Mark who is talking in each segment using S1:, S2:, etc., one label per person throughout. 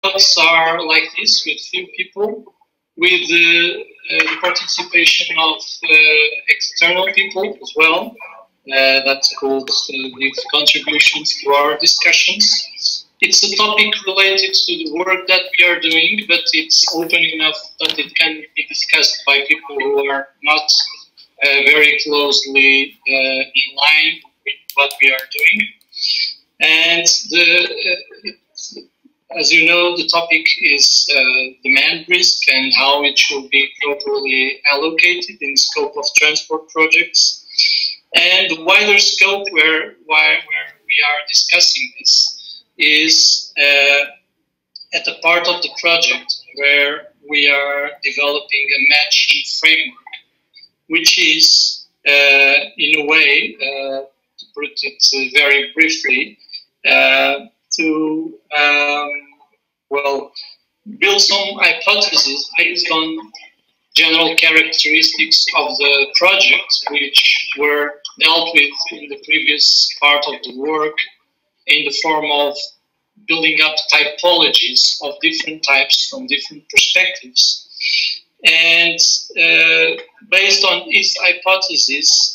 S1: workshops are like this, with few people, with the participation of external people as well. That could give contributions to our discussions. It's a topic related to the work that we are doing, but it's open enough that it can be discussed by people who are not very closely in line with what we are doing. And as you know, the topic is demand risk and how it should be properly allocated in scope of transport projects. And the wider scope where we are discussing this is at a part of the project where we are developing a matching framework, which is, in a way, to put it very briefly, to well, build some hypotheses based on general characteristics of the project, which were dealt with in the previous part of the work in the form of building up typologies of different types from different perspectives. And based on this hypothesis,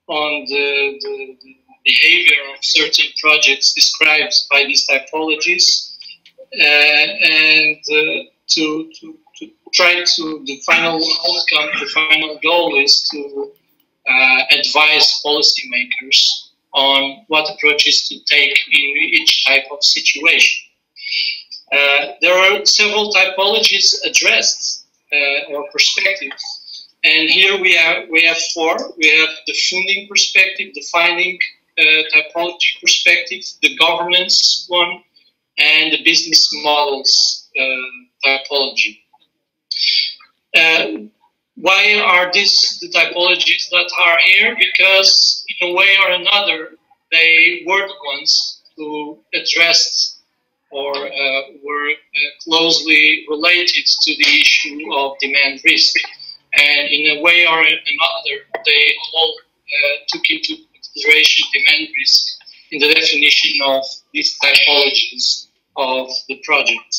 S1: on the behavior of certain projects described by these typologies, and to try to, the final outcome, the final goal is to advise policymakers on what approaches to take in each type of situation. There are several typologies addressed, or perspectives, and here we have four. We have the funding perspective, the finding typology perspective, the governance one, and the business models typology. Why are these the typologies that are here? Because in a way or another, they were the ones who addressed or were closely related to the issue of demand risk. And in a way or another, they all took into consideration demand risk in the definition of these typologies of the project.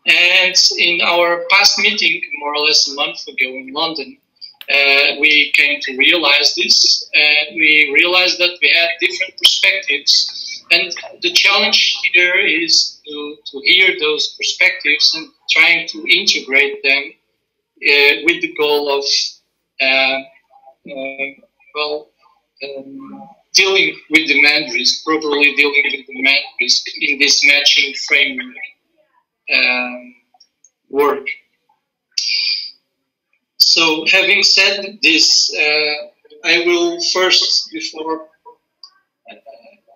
S1: And in our past meeting, more or less a month ago in London, we came to realize this. We realized that we had different perspectives, and the challenge here is to hear those perspectives and trying to integrate them with the goal of dealing with demand risk, properly dealing with demand risk in this matching framework work. So having said this, I will first, before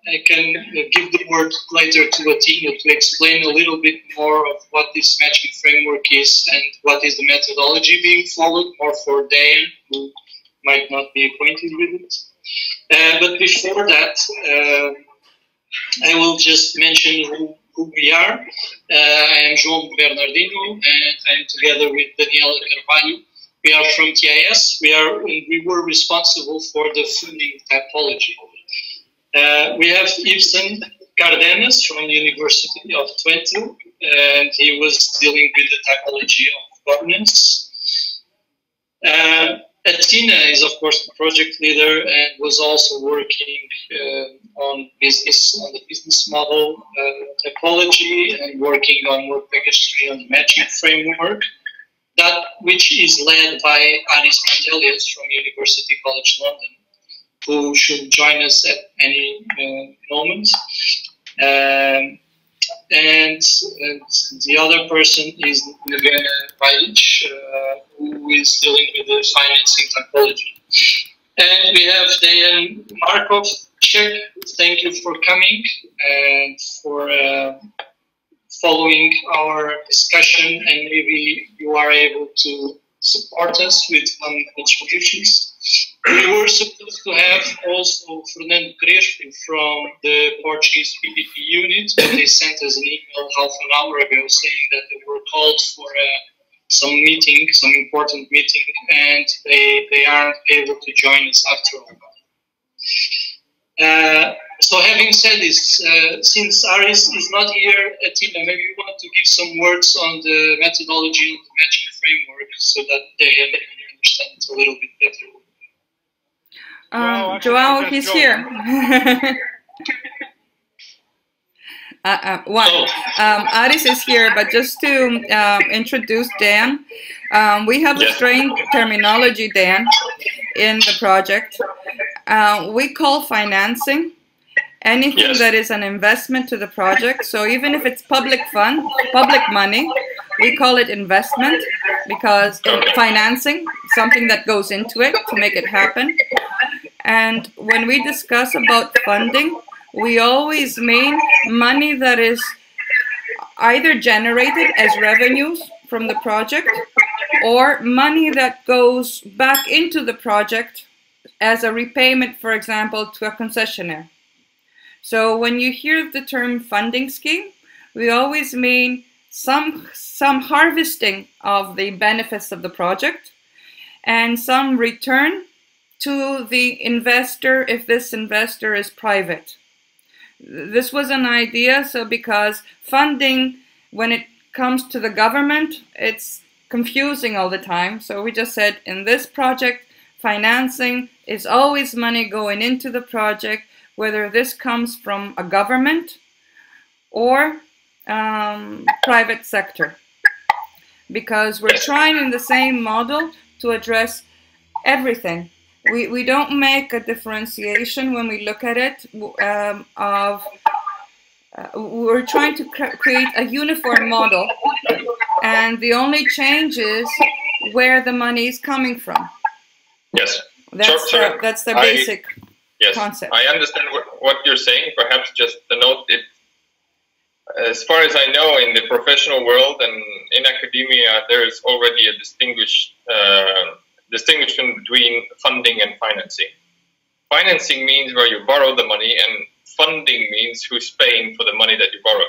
S1: I can give the word later to Athena to explain a little bit more of what this matching framework is and what is the methodology being followed, more for Diane, who might not be acquainted with it. But before that, I will just mention who we are. I am João Bernardino, and I'm together with Daniela Carvalho. We are from TIS. We were responsible for the funding typology. We have Ibsen Cardenas from the University of Twente, and he was dealing with the typology of governance. Athena is, of course, the project leader and was also working on the business model typology and working on work package 3 on the matching framework, that which is led by Aris Pantelius from University College London, who should join us at any moment. And the other person is Nevena Vajic, who is dealing with the financing typology. And we have Dejan Markov. Thank you for coming and for following our discussion, and maybe you are able to support us with some contributions. We were supposed to have also Fernando Crespo from the Portuguese PPP unit, but they sent us an email half an hour ago saying that they were called for some meeting, some important meeting, and they aren't able to join us after all. So having said this, since Aris is not here, Tina, maybe you want to give some words on the methodology of the matching framework so that they understand it a little bit better.
S2: Joao, he's here. Aris is here, but just to introduce Dan, we have a strange terminology, Dan, in the project. We call financing anything that is an investment to the project. So even if it's public money, we call it investment, because financing, something that goes into it to make it happen. And when we discuss about funding, we always mean money that is either generated as revenues from the project or money that goes back into the project as a repayment, for example, to a concessionaire. So when you hear the term funding scheme, we always mean some harvesting of the benefits of the project and some return to the investor if this investor is private. This was an idea, so because funding, when it comes to the government, it's confusing all the time. So we just said in this project, financing is always money going into the project, whether this comes from a government or private sector. Because we're trying in the same model to address everything. We don't make a differentiation when we look at it we're trying to create a uniform model, and the only change is where the money is coming from.
S3: Yes.
S2: That's the basic concept.
S3: I understand what you're saying. Perhaps just to note it, as far as I know, in the professional world and in academia, there is already a distinction between funding and financing. Financing means where you borrow the money, and funding means who's paying for the money that you borrow.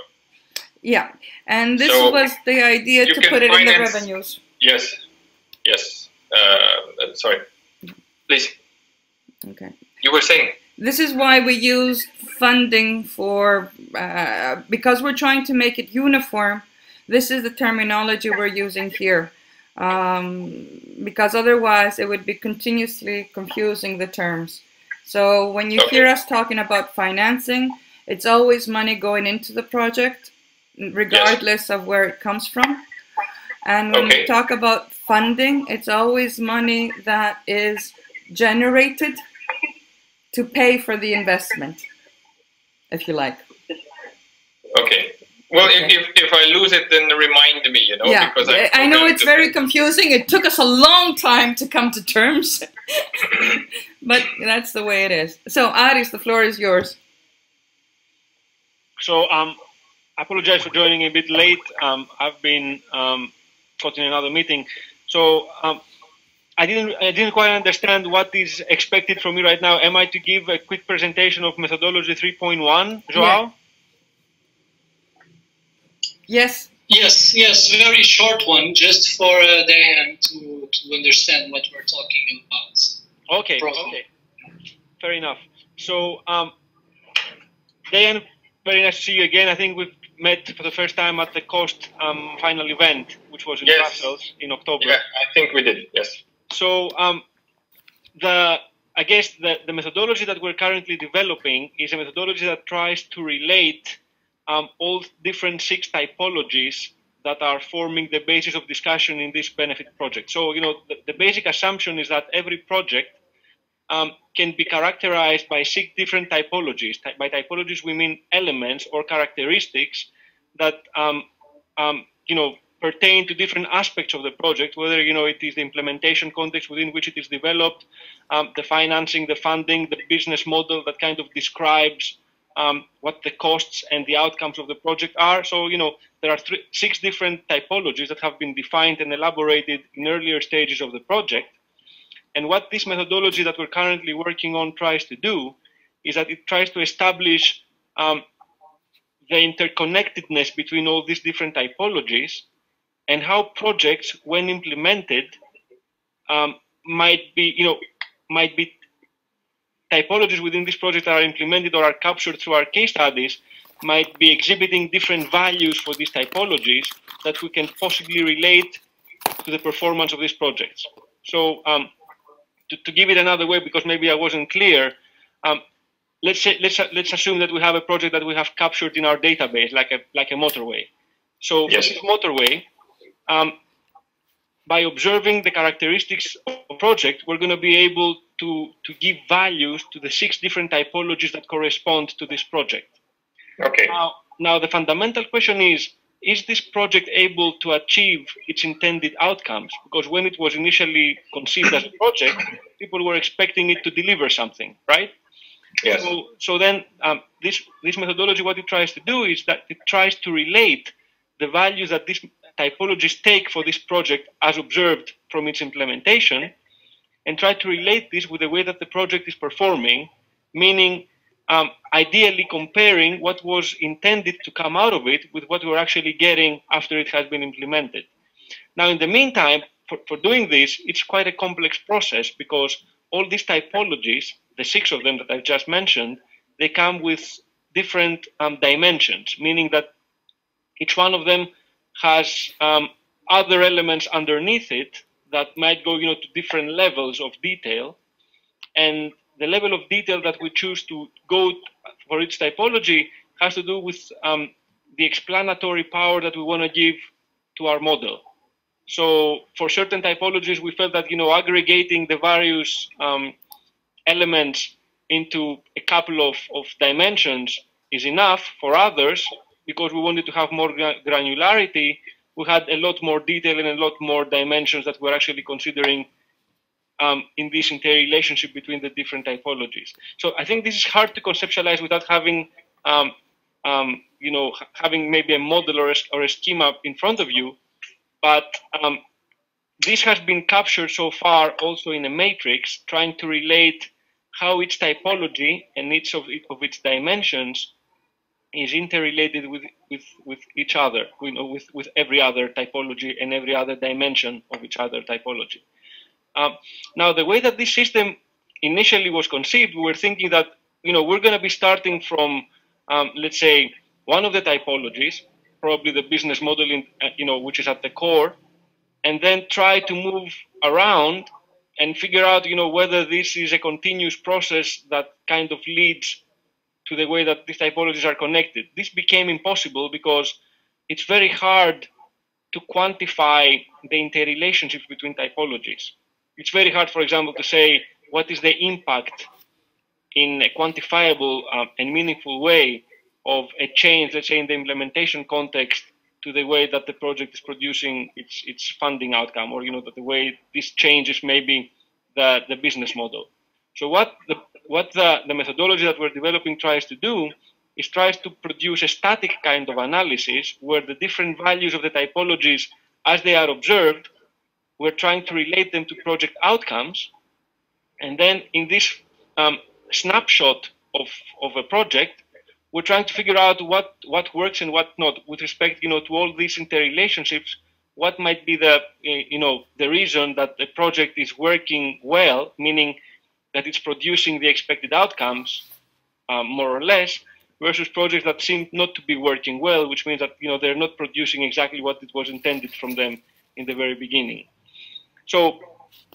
S2: Yeah, and this was the idea to put it in the revenues.
S3: Yes. Sorry. Please.
S2: Okay.
S3: You were saying?
S2: This is why we use funding for, because we're trying to make it uniform. This is the terminology we're using here. Because otherwise it would be continuously confusing the terms. So when you hear us talking about financing, it's always money going into the project, regardless of where it comes from. And when we talk about funding, it's always money that is generated to pay for the investment, if you like.
S3: Okay. Well, if I lose it, then remind me, you know.
S2: Yeah,
S3: because
S2: I know it's very confusing. It took us a long time to come to terms, but that's the way it is. So, Aris, the floor is yours.
S4: So, I apologize for joining a bit late. I've been caught in another meeting. So, I didn't quite understand what is expected from me right now. Am I to give a quick presentation of methodology 3.1, Joao?
S2: Yeah. Yes.
S1: Yes, very short one, just for Dayan to understand what we're talking about.
S4: Okay, fair enough. So, Dayan, very nice to see you again. I think we've met for the first time at the COST final event, which was in Brussels in October.
S3: Yeah, I think we did, yes.
S4: So, I guess the methodology that we're currently developing is a methodology that tries to relate all different 6 typologies that are forming the basis of discussion in this benefit project. So, you know, the basic assumption is that every project can be characterized by 6 different typologies. By typologies, we mean elements or characteristics that, you know, pertain to different aspects of the project, whether, you know, it is the implementation context within which it is developed, the financing, the funding, the business model that kind of describes what the costs and the outcomes of the project are. So, you know, there are 6 different typologies that have been defined and elaborated in earlier stages of the project. And what this methodology that we're currently working on tries to do is that it tries to establish the interconnectedness between all these different typologies and how projects, when implemented, might be typologies within this project are implemented or are captured through our case studies might be exhibiting different values for these typologies that we can possibly relate to the performance of these projects. So to give it another way, because maybe I wasn't clear, let's assume that we have a project that we have captured in our database, like a motorway. So yes, for this motorway, by observing the characteristics of the project, we're going to be able to give values to the 6 different typologies that correspond to this project.
S3: Okay.
S4: Now the fundamental question is this project able to achieve its intended outcomes? Because when it was initially conceived as a project, people were expecting it to deliver something, right?
S3: Yes.
S4: So then this methodology, what it tries to do is that it tries to relate the values that these typologies take for this project as observed from its implementation, and try to relate this with the way that the project is performing, meaning ideally comparing what was intended to come out of it with what we're actually getting after it has been implemented. Now, in the meantime, for doing this, it's quite a complex process because all these typologies, the 6 of them that I've just mentioned, they come with different dimensions, meaning that each one of them has other elements underneath it that might go, to different levels of detail, and the level of detail that we choose to go for each typology has to do with the explanatory power that we want to give to our model. So for certain typologies, we felt that, aggregating the various elements into a couple of dimensions is enough. For others, because we wanted to have more granularity, we had a lot more detail and a lot more dimensions that we're actually considering in this interrelationship between the different typologies. So I think this is hard to conceptualize without having, having maybe a model or a schema in front of you. But this has been captured so far also in a matrix, trying to relate how each typology and each of its dimensions is interrelated with each other, with every other typology and every other dimension of each other typology. Now, the way that this system initially was conceived, we were thinking that, we're going to be starting from, let's say, one of the typologies, probably the business model, which is at the core, and then try to move around and figure out, whether this is a continuous process that kind of leads to the way that these typologies are connected. This became impossible because it's very hard to quantify the interrelationships between typologies. It's very hard, for example, to say what is the impact in a quantifiable and meaningful way of a change, let's say in the implementation context, to the way that the project is producing its funding outcome, or that the way this changes maybe the business model. So what the methodology that we're developing tries to do is tries to produce a static kind of analysis where the different values of the typologies as they are observed, we're trying to relate them to project outcomes. And then in this snapshot of a project, we're trying to figure out what works and what not with respect, to all these interrelationships. What might be the reason that the project is working well, meaning that it's producing the expected outcomes, more or less, versus projects that seem not to be working well, which means that they're not producing exactly what it was intended from them in the very beginning. So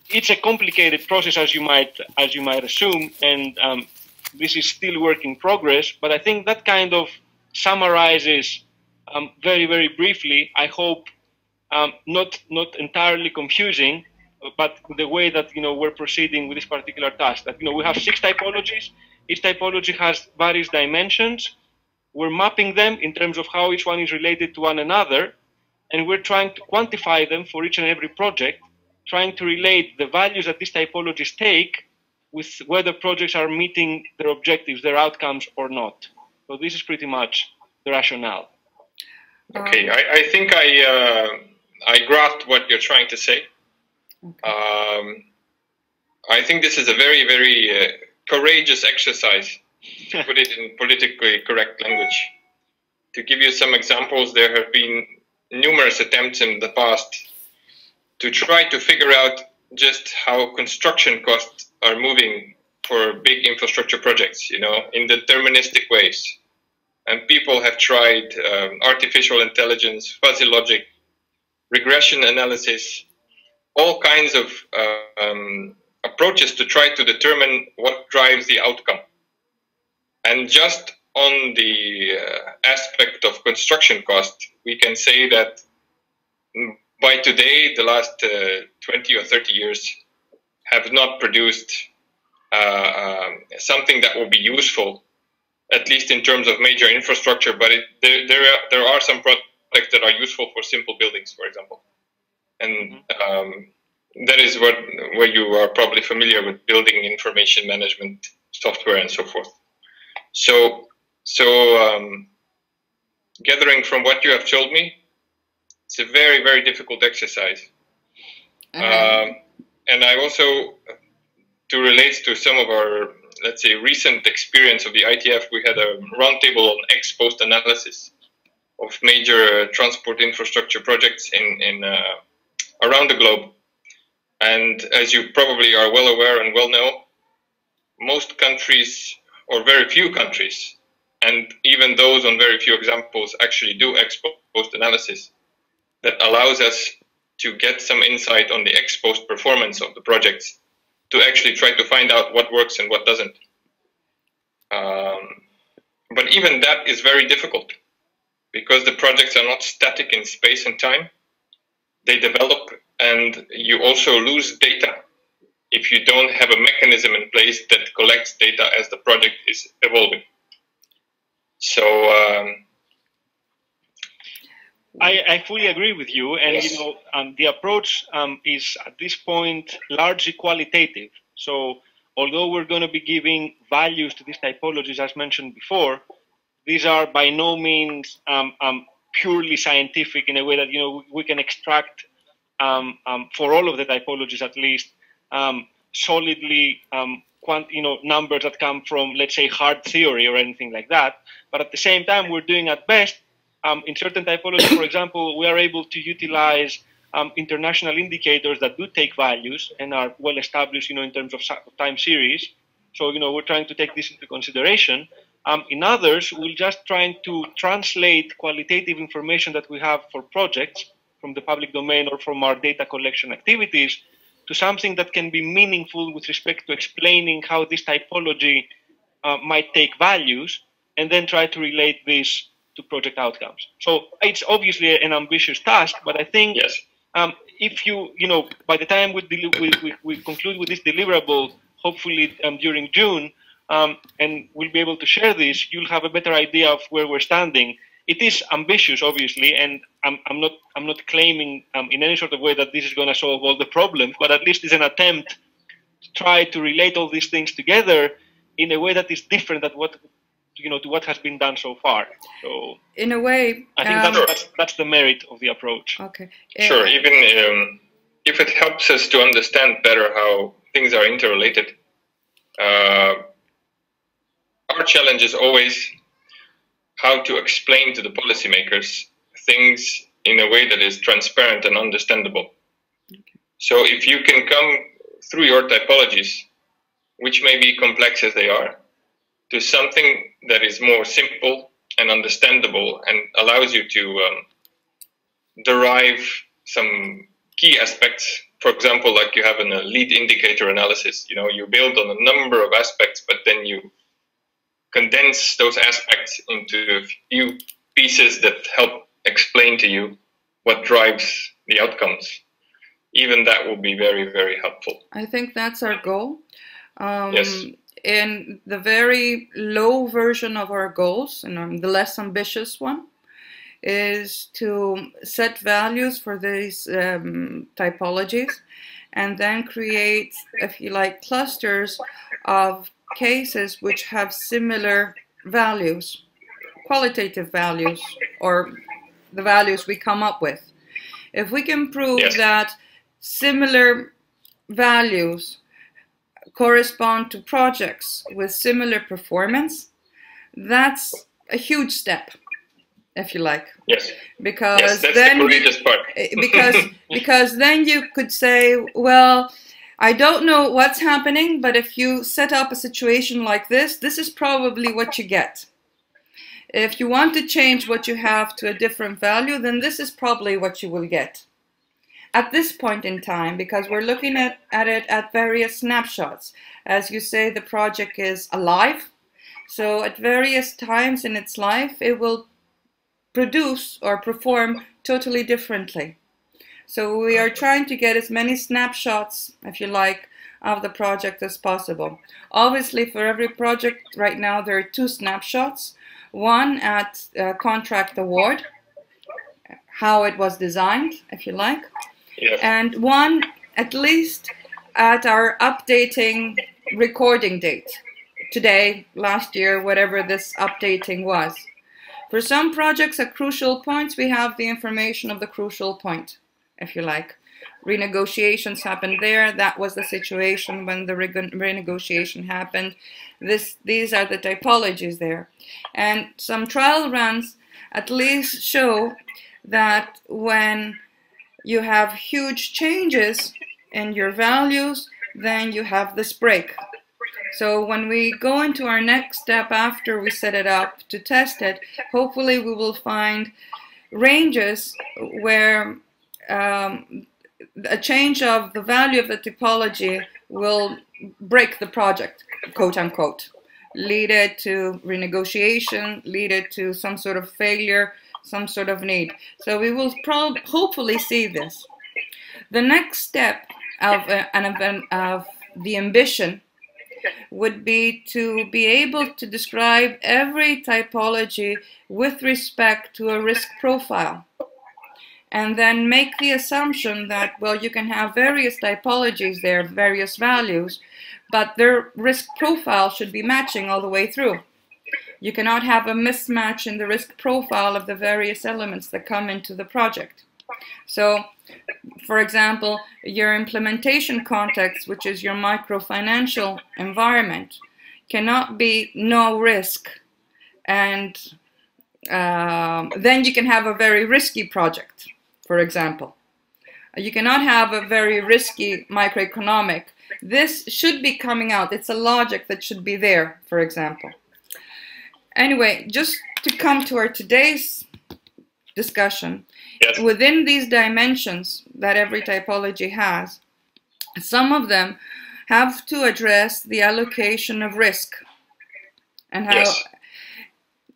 S4: it's a complicated process, as you might assume, and this is still work in progress. But I think that kind of summarizes very, very briefly, I hope, not entirely confusing, but the way that we're proceeding with this particular task. That we have 6 typologies. Each typology has various dimensions. We're mapping them in terms of how each one is related to one another, and we're trying to quantify them for each and every project, trying to relate the values that these typologies take with whether projects are meeting their objectives, their outcomes, or not. So this is pretty much the rationale.
S3: Okay, I think I grasped what you're trying to say. Okay. I think this is a very, very courageous exercise, to put it in politically correct language. To give you some examples, there have been numerous attempts in the past to try to figure out just how construction costs are moving for big infrastructure projects, you know, in deterministic ways. And people have tried artificial intelligence, fuzzy logic, regression analysis, all kinds of approaches to try to determine what drives the outcome. And just on the aspect of construction cost, we can say that by today, the last 20 or 30 years have not produced something that will be useful, at least in terms of major infrastructure, but there are some projects that are useful for simple buildings, for example. And that is where you are probably familiar with building information management software and so forth. So gathering from what you have told me, it's a very, very difficult exercise. And I also, to relate to some of our, let's say, recent experience of the ITF, we had a roundtable on ex-post analysis of major transport infrastructure projects in around the globe. And as you probably are well aware and well know, most countries, or very few countries, and even those on very few examples, actually do ex-post analysis that allows us to get some insight on the ex-post performance of the projects to actually try to find out what works and what doesn't. But even that is very difficult because the projects are not static in space and time. They develop, and you also lose data if you don't have a mechanism in place that collects data as the project is evolving. So
S4: I fully agree with you, and
S3: yes.
S4: you know, the approach is at this point largely qualitative. So although we're going to be giving values to these typologies, as mentioned before, these are by no means purely scientific in a way that, you know, we can extract for all of the typologies at least solidly numbers that come from, let's say, hard theory or anything like that. But at the same time, we're doing at best in certain typologies, for example, we are able to utilize international indicators that do take values and are well established, you know, in terms of time series. So, you know, we're trying to take this into consideration. In others, we're just trying to translate qualitative information that we have for projects from the public domain or from our data collection activities to something that can be meaningful with respect to explaining how this typology might take values, and then try to relate this to project outcomes. So it's obviously an ambitious task, but I think
S3: yes.
S4: If you know, by the time we conclude with this deliverable, hopefully during June, and we'll be able to share this, you'll have a better idea of where we're standing. It is ambitious, obviously, and I'm not claiming in any sort of way that this is going to solve all the problems, but at least it's an attempt to try to relate all these things together in a way that is different than what, you know, to what has been done so far. So
S2: in a way,
S4: I think that's the merit of the approach.
S2: Okay.
S3: Sure. Even if it helps us to understand better how things are interrelated, our challenge is always how to explain to the policymakers things in a way that is transparent and understandable. Okay. So if you can come through your typologies, which may be complex as they are, to something that is more simple and understandable and allows you to derive some key aspects. For example, like you have in a lead indicator analysis, you know, you build on a number of aspects, but then you condense those aspects into a few pieces that help explain to you what drives the outcomes. Even that will be very, very helpful.
S2: I think that's our goal.
S3: Yes.
S2: In the very low version of our goals, and the less ambitious one, is to set values for these typologies and then create, if you like, clusters of cases which have similar values, qualitative values, or the values we come up with. If we can prove
S3: yes.
S2: that similar values correspond to projects with similar performance, that's a huge step, if you like.
S3: Yes.
S2: Because
S3: yes, that's
S2: then
S3: the courageous part.
S2: because then you could say, well, I don't know what's happening, but if you set up a situation like this is probably what you get. If you want to change what you have to a different value, then this is probably what you will get. At this point in time, because we're looking at it at various snapshots. As you say, the project is alive. So at various times in its life, it will produce or perform totally differently. So we are trying to get as many snapshots, if you like, of the project as possible. Obviously, for every project right now, there are 2 snapshots. One at contract award, how it was designed, if you like.
S3: Yes.
S2: And one at least at our updating recording date. Today, last year, whatever this updating was. For some projects at crucial points, we have the information of the crucial point, if you like. Renegotiations happened there. That was the situation when the renegotiation happened. These are the typologies there. And some trial runs at least show that when you have huge changes in your values, then you have this break. So when we go into our next step after we set it up to test it, hopefully we will find ranges where a change of the value of the typology will break the project, quote unquote, lead it to renegotiation, lead it to some sort of failure, some sort of need. So we will hopefully see this. The next step of the ambition would be to be able to describe every typology with respect to a risk profile. And then make the assumption that, well, you can have various typologies there, various values, but their risk profile should be matching all the way through. You cannot have a mismatch in the risk profile of the various elements that come into the project. So, for example, your implementation context, which is your microfinancial environment, cannot be no risk, and then you can have a very risky project. For example, you cannot have a very risky microeconomic. This should be coming out. It's a logic that should be there, for example. Anyway, just to come to our today's discussion, yes. Within these dimensions that every typology has, some of them have to address the allocation of risk. And how, yes.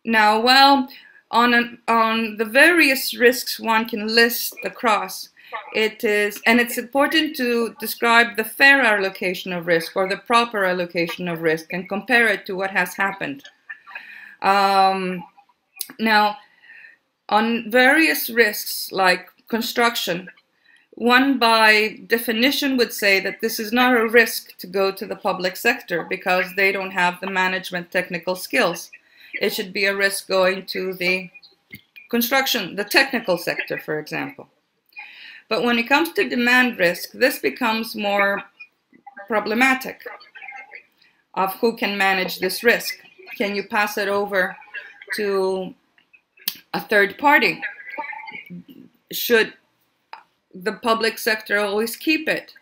S2: Now, well, on the various risks one can list across, it's important to describe the fair allocation of risk or the proper allocation of risk and compare it to what has happened. Now, on various risks like construction, one by definition would say that this is not a risk to go to the public sector because they don't have the management technical skills. It should be a risk going to the construction, the technical sector, for example. But when it comes to demand risk, this becomes more problematic of who can manage this risk. Can you pass it over to a third party? Should the public sector always keep it?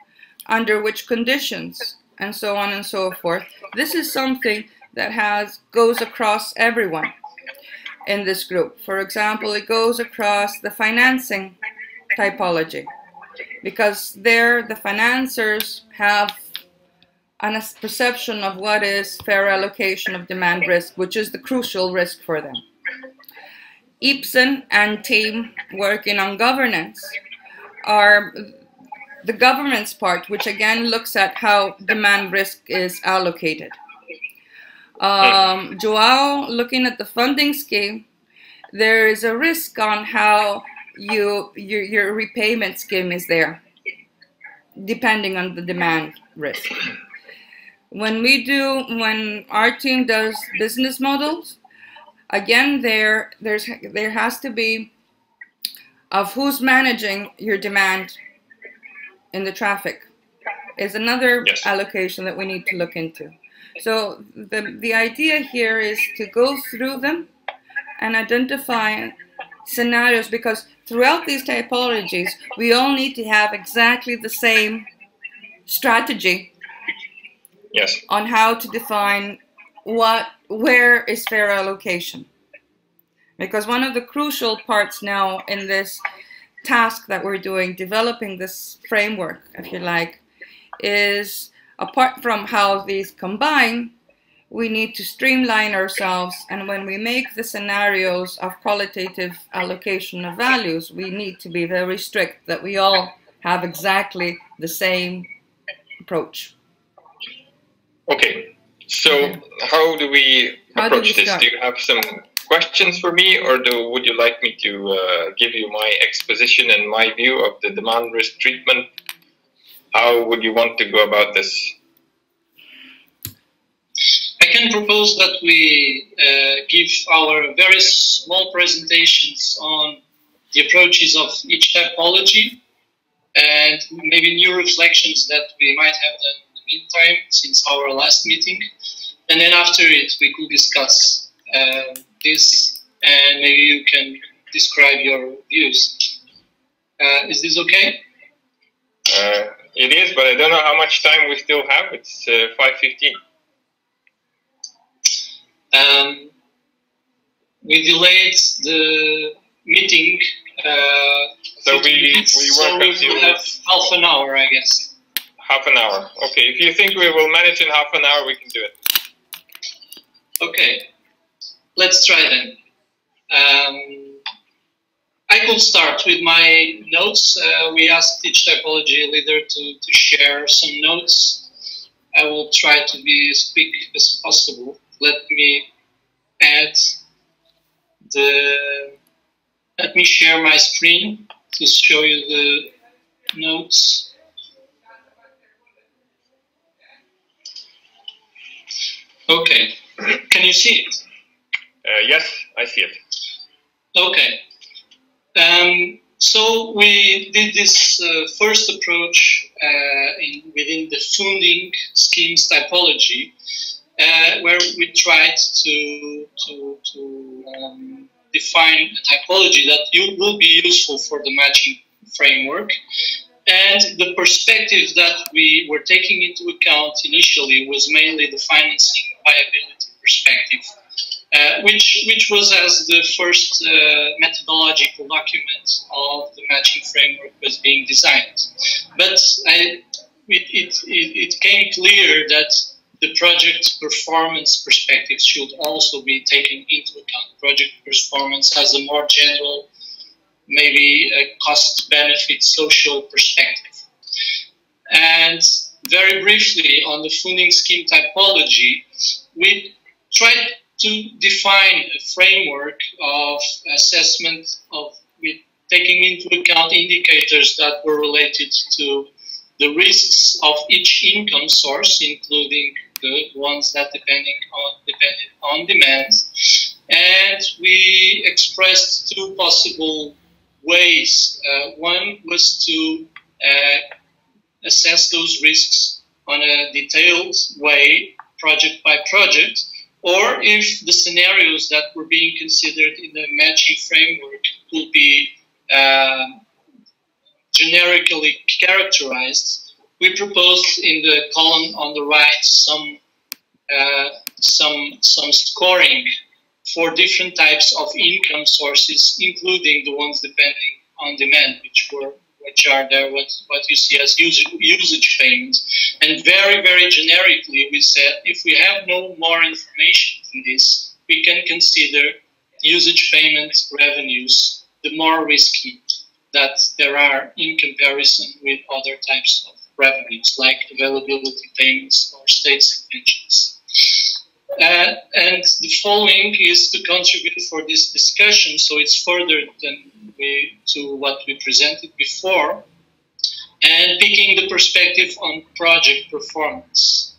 S2: Under which conditions? And so on and so forth. This is something that goes across everyone in this group. For example, it goes across the financing typology, because there the financiers have a perception of what is fair allocation of demand risk, which is the crucial risk for them. Ibsen and team working on governance are the government's part, which again looks at how demand risk is allocated. Joao, looking at the funding scheme, there is a risk on how your repayment scheme is there, depending on the demand risk. When our team does business models, again there has to be of who's managing your demand in the traffic is another yes. allocation that we need to look into. So the idea here is to go through them and identify scenarios, because throughout these typologies, we all need to have exactly the same strategy.
S3: Yes.
S2: On how to define where is fair allocation. Because one of the crucial parts now in this task that we're doing, developing this framework, if you like, is apart from how these combine, we need to streamline ourselves, and when we make the scenarios of qualitative allocation of values, we need to be very strict that we all have exactly the same approach.
S3: Okay, so how do we approach this? Do you have some questions for me, or would you like me to give you my exposition and my view of the demand risk treatment? How would you want to go about this?
S1: I can propose that we give our very small presentations on the approaches of each typology and maybe new reflections that we might have done in the meantime since our last meeting. And then after it, we could discuss this, and maybe you can describe your views. Is this okay?
S3: It is, but I don't know how much time we still have. It's 5:15.
S1: We delayed the meeting,
S3: so we
S1: will have half an hour, I guess.
S3: Half an hour. Okay, if you think we will manage in half an hour, we can do it.
S1: Okay, let's try then. I could start with my notes. We asked each typology leader to share some notes. I will try to be as quick as possible. Let me share my screen to show you the notes. Okay, can you see it?
S3: Yes, I see it.
S1: Okay. So we did this first approach within the funding schemes typology, where we tried to define a typology that will be useful for the matching framework. And the perspective that we were taking into account initially was mainly the financing viability perspective, which was as the first methodological document of the matching framework was being designed. But it came clear that the project performance perspective should also be taken into account. Project performance has a more general, maybe a cost-benefit social perspective. And very briefly on the funding scheme typology, we tried to define a framework of assessment with taking into account indicators that were related to the risks of each income source, including the ones that depended on demand. And we expressed two possible ways. One was to assess those risks on a detailed way, project by project, or if the scenarios that were being considered in the matching framework could be generically characterized. We proposed in the column on the right some scoring for different types of income sources, including the ones depending on demand, which are there what you see as usage payments. And very, very generically, we said if we have no more information than this, we can consider usage payment revenues the more risky that there are in comparison with other types of revenues, like availability payments or state subventions. And the following is to contribute for this discussion, so it's further than to what we presented before, and picking the perspective on project performance.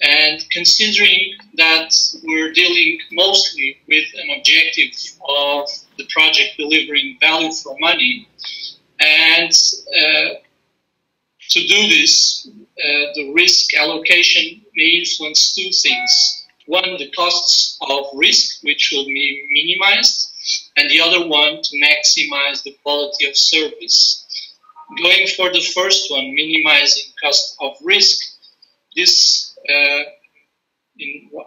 S1: And considering that we're dealing mostly with an objective of the project delivering value for money, and to do this, the risk allocation may influence two things. One, the costs of risk, which will be minimized, and the other one, to maximize the quality of service. going for the first one, minimizing cost of risk, this,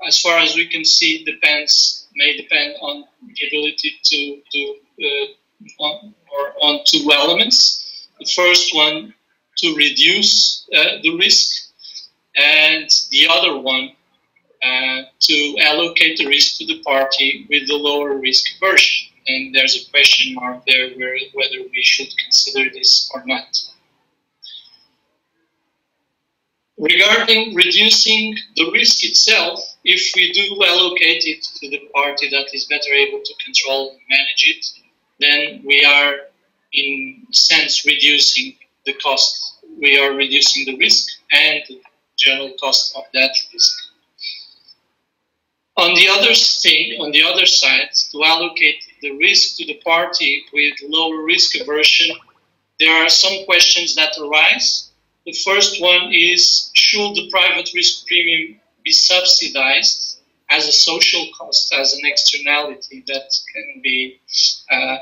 S1: as far as we can see, may depend on the ability on two elements. The first one, to reduce the risk, and the other one, to allocate the risk to the party with the lower risk version. And there's a question mark there whether we should consider this or not. Regarding reducing the risk itself, if we do allocate it to the party that is better able to control and manage it, then we are, in a sense, reducing the cost. We are reducing the risk and the general cost of that risk. On the other side, to allocate the risk to the party with lower risk aversion, there are some questions that arise. The first one is, should the private risk premium be subsidized as a social cost, as an externality that can be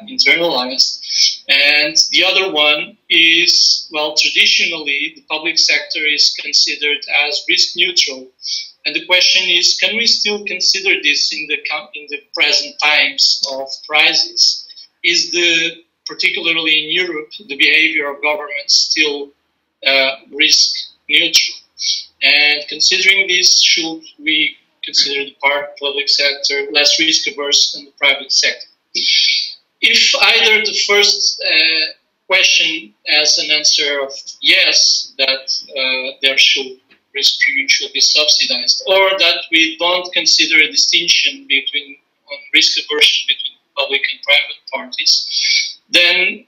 S1: internalized? And the other one is, well, traditionally, the public sector is considered as risk neutral. And the question is, can we still consider this in the present times of crisis? Is particularly in Europe, the behavior of governments still risk neutral? And considering this, should we consider the public sector less risk averse than the private sector? If either the first question has an answer of yes, that risk premium should be subsidized, or that we don't consider a distinction between risk aversion between public and private parties, then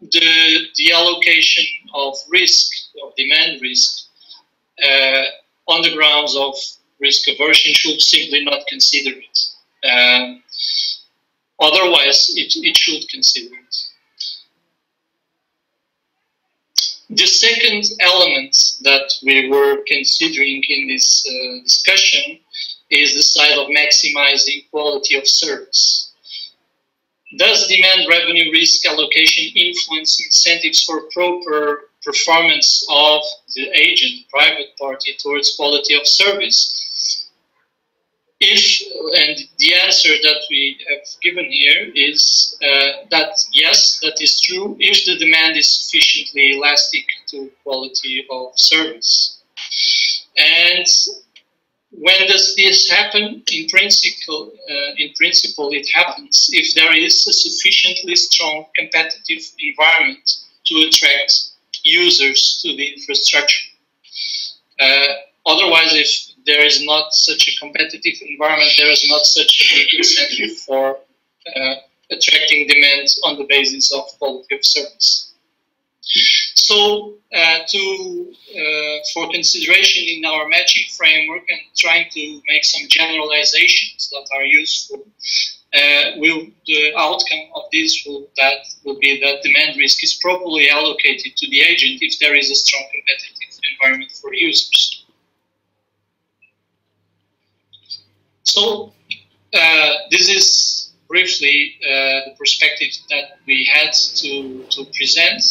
S1: the allocation of risk, of demand risk, on the grounds of risk aversion should simply not consider it. Otherwise, it should consider it. The second element that we were considering in this discussion is the side of maximizing quality of service. Does demand revenue risk allocation influence incentives for proper performance of the agent, private party, towards quality of service? And the answer that we have given here is that yes, that is true if the demand is sufficiently elastic to quality of service. And when does this happen? In principle, it happens if there is a sufficiently strong competitive environment to attract users to the infrastructure. Otherwise, if there is not such a competitive environment, there is not such a big incentive for attracting demand on the basis of quality of service. So, for consideration in our matching framework and trying to make some generalizations that are useful, the outcome of this will be that demand risk is properly allocated to the agent if there is a strong competitive environment for users. So this is briefly the perspective that we had to present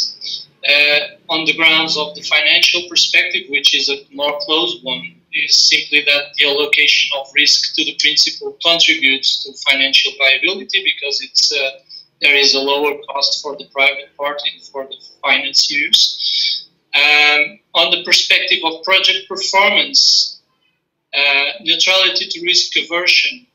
S1: on the grounds of the financial perspective, which is a more closed one, is simply that the allocation of risk to the principal contributes to financial viability because there is a lower cost for the private party, for the financiers. On the perspective of project performance, neutrality to risk aversion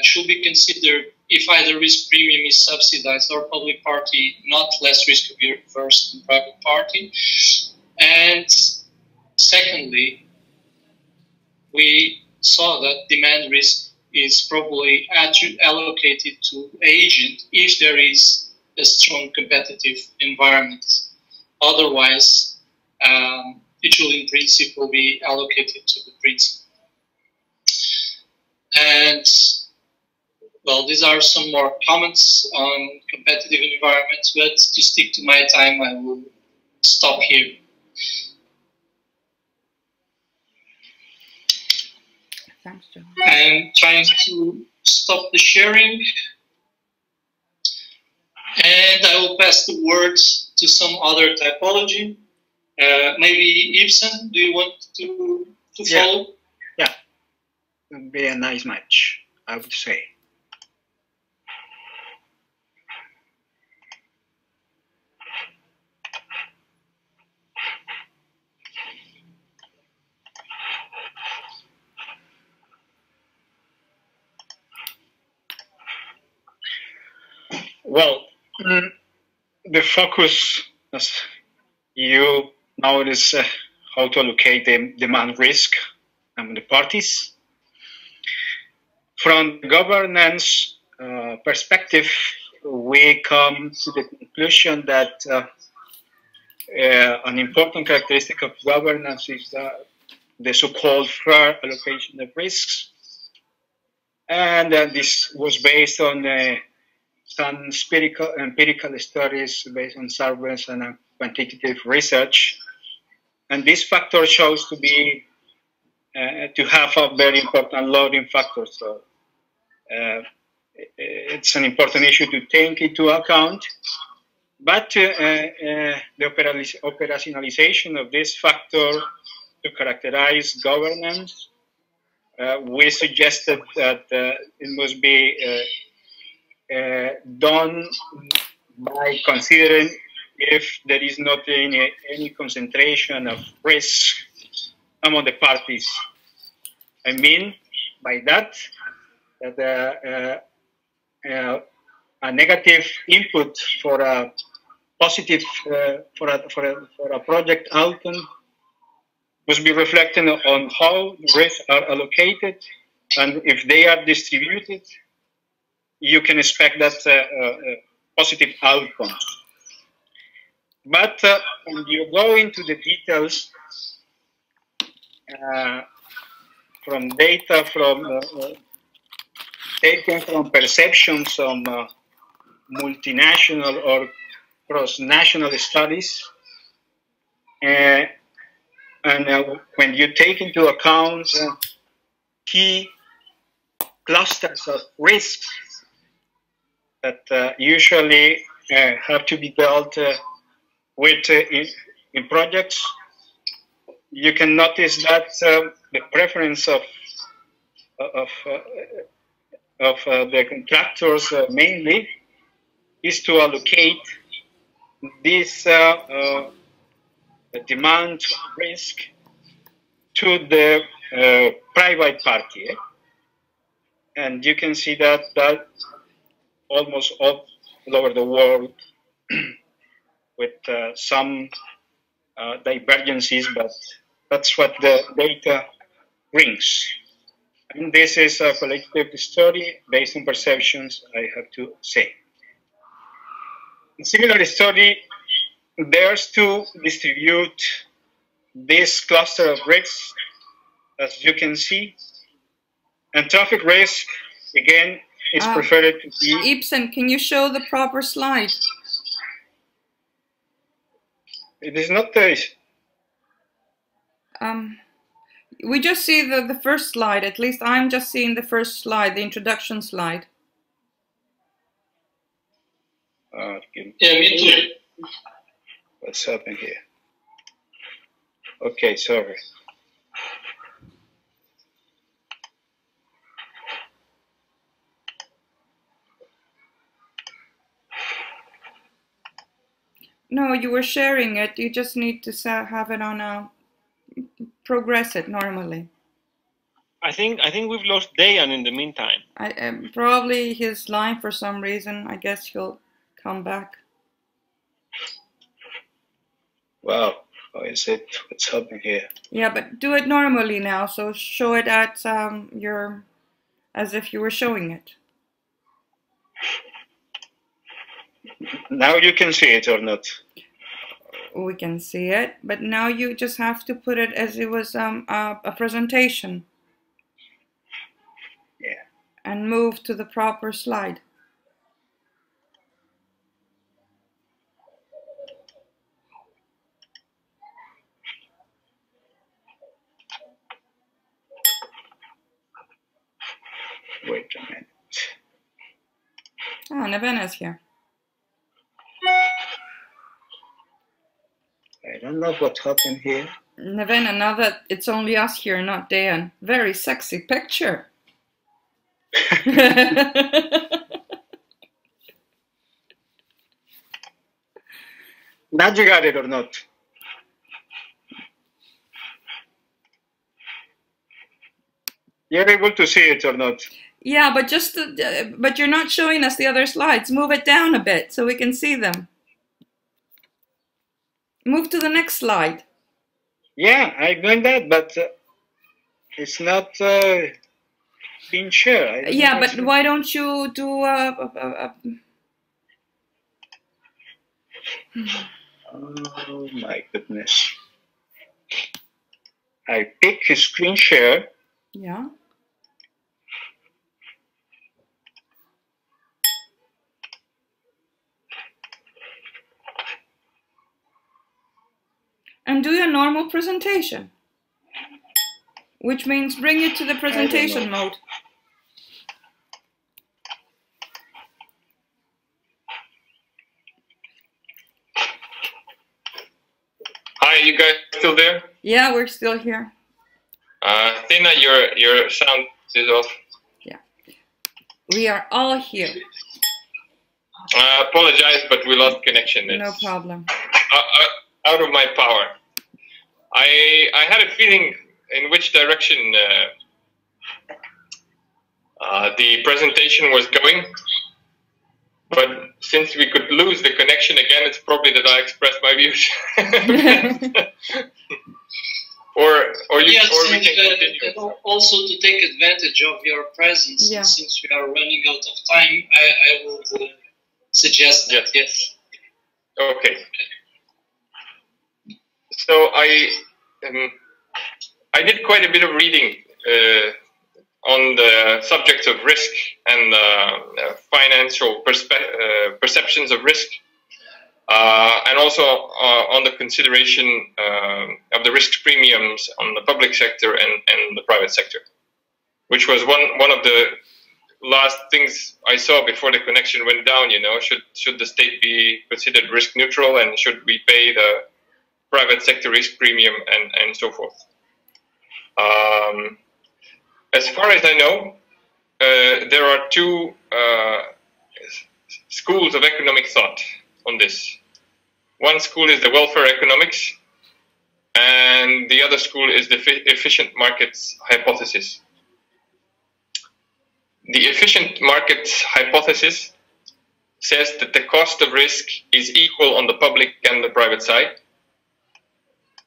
S1: should be considered if either risk premium is subsidized or public party not less risk averse than private party. And secondly, we saw that demand risk is probably allocated to agent if there is a strong competitive environment. Otherwise, it should in principle be allocated to the principal. And well, these are some more comments on competitive environments, but to stick to my time, I will stop here.
S2: Thanks, John.
S1: I'm trying to stop the sharing, and I will pass the words to some other typology. Maybe Ibsen, do you want to follow?
S5: Yeah, it would be a nice match, I would say. Well, the focus, as you know, is how to allocate the demand risk among the parties. From the governance perspective, we come to the conclusion that an important characteristic of governance is the so-called fair allocation of risks. And this was based on some empirical studies based on surveys and quantitative research. And this factor shows to be to have a very important loading factor. So it's an important issue to take into account. But the operationalization of this factor to characterize governance, we suggested that it must be done by considering if there is not any concentration of risk among the parties. I mean by that a negative input for a positive for a project outcome must be reflected on how risks are allocated, and if they are distributed, you can expect that positive outcome. But when you go into the details from data taken from perceptions on multinational or cross-national studies, and when you take into account key clusters of risks that usually have to be dealt with in projects, you can notice that the preference of the contractors mainly is to allocate this demand risk to the private party. And you can see that almost all over the world with some divergences, but that's what the data brings. And this is a collective study based on perceptions, I have to say. In similar study, there's to distribute this cluster of risks, as you can see. And traffic risk, again, is preferred to be...
S2: Ibsen, can you show the proper slide?
S5: It is not the...
S2: We just see the first slide. At least I'm just seeing the first slide, the introduction slide.
S1: Yeah, me too.
S5: What's happening here? Okay, sorry.
S2: No, you were sharing it. You just need to have it on a progress it normally.
S4: I think we've lost Dayan in the meantime.
S2: Probably his line for some reason. I guess he'll come back.
S5: Wow, how is it? What's happening here?
S2: Yeah, but do it normally now. So show it at as if you were showing it.
S5: Now you can see it or not?
S2: We can see it, but now you just have to put it as it was a presentation.
S5: Yeah.
S2: And move to the proper slide.
S5: Wait a minute.
S2: Ah, Nevena is here.
S5: I don't know what happened here.
S2: Nevena, now that it's only us here, not Dan. Very sexy picture.
S5: Now you got it or not? You're able to see it or not?
S2: Yeah, but but you're not showing us the other slides. Move it down a bit so we can see them. Move to the next slide.
S5: Yeah, I'm doing that, but it's not being shared.
S2: Yeah, but why don't you do
S5: Oh my goodness. I pick a screen share.
S2: Yeah. And do your normal presentation, which means bring it to the presentation mode.
S3: Hi, you guys still there?
S2: Yeah, we're still here.
S3: Tina, your sound is off.
S2: Yeah, we are all here.
S3: I apologize, but we lost connection.
S2: No problem.
S3: Out of my power. I had a feeling in which direction the presentation was going, but since we could lose the connection again, it's probably that I expressed my views. or we can continue.
S1: Also, to take advantage of your presence, since we are running out of time, I would suggest that. Yes.
S3: Okay. So I did quite a bit of reading on the subjects of risk and financial perceptions of risk, and also on the consideration of the risk premiums on the public sector and the private sector, which was one of the last things I saw before the connection went down. You know, should the state be considered risk neutral, and should we pay the private sector risk premium and so forth. As far as I know, there are two schools of economic thought on this. One school is the welfare economics, and the other school is the efficient markets hypothesis. The efficient markets hypothesis says that the cost of risk is equal on the public and the private side,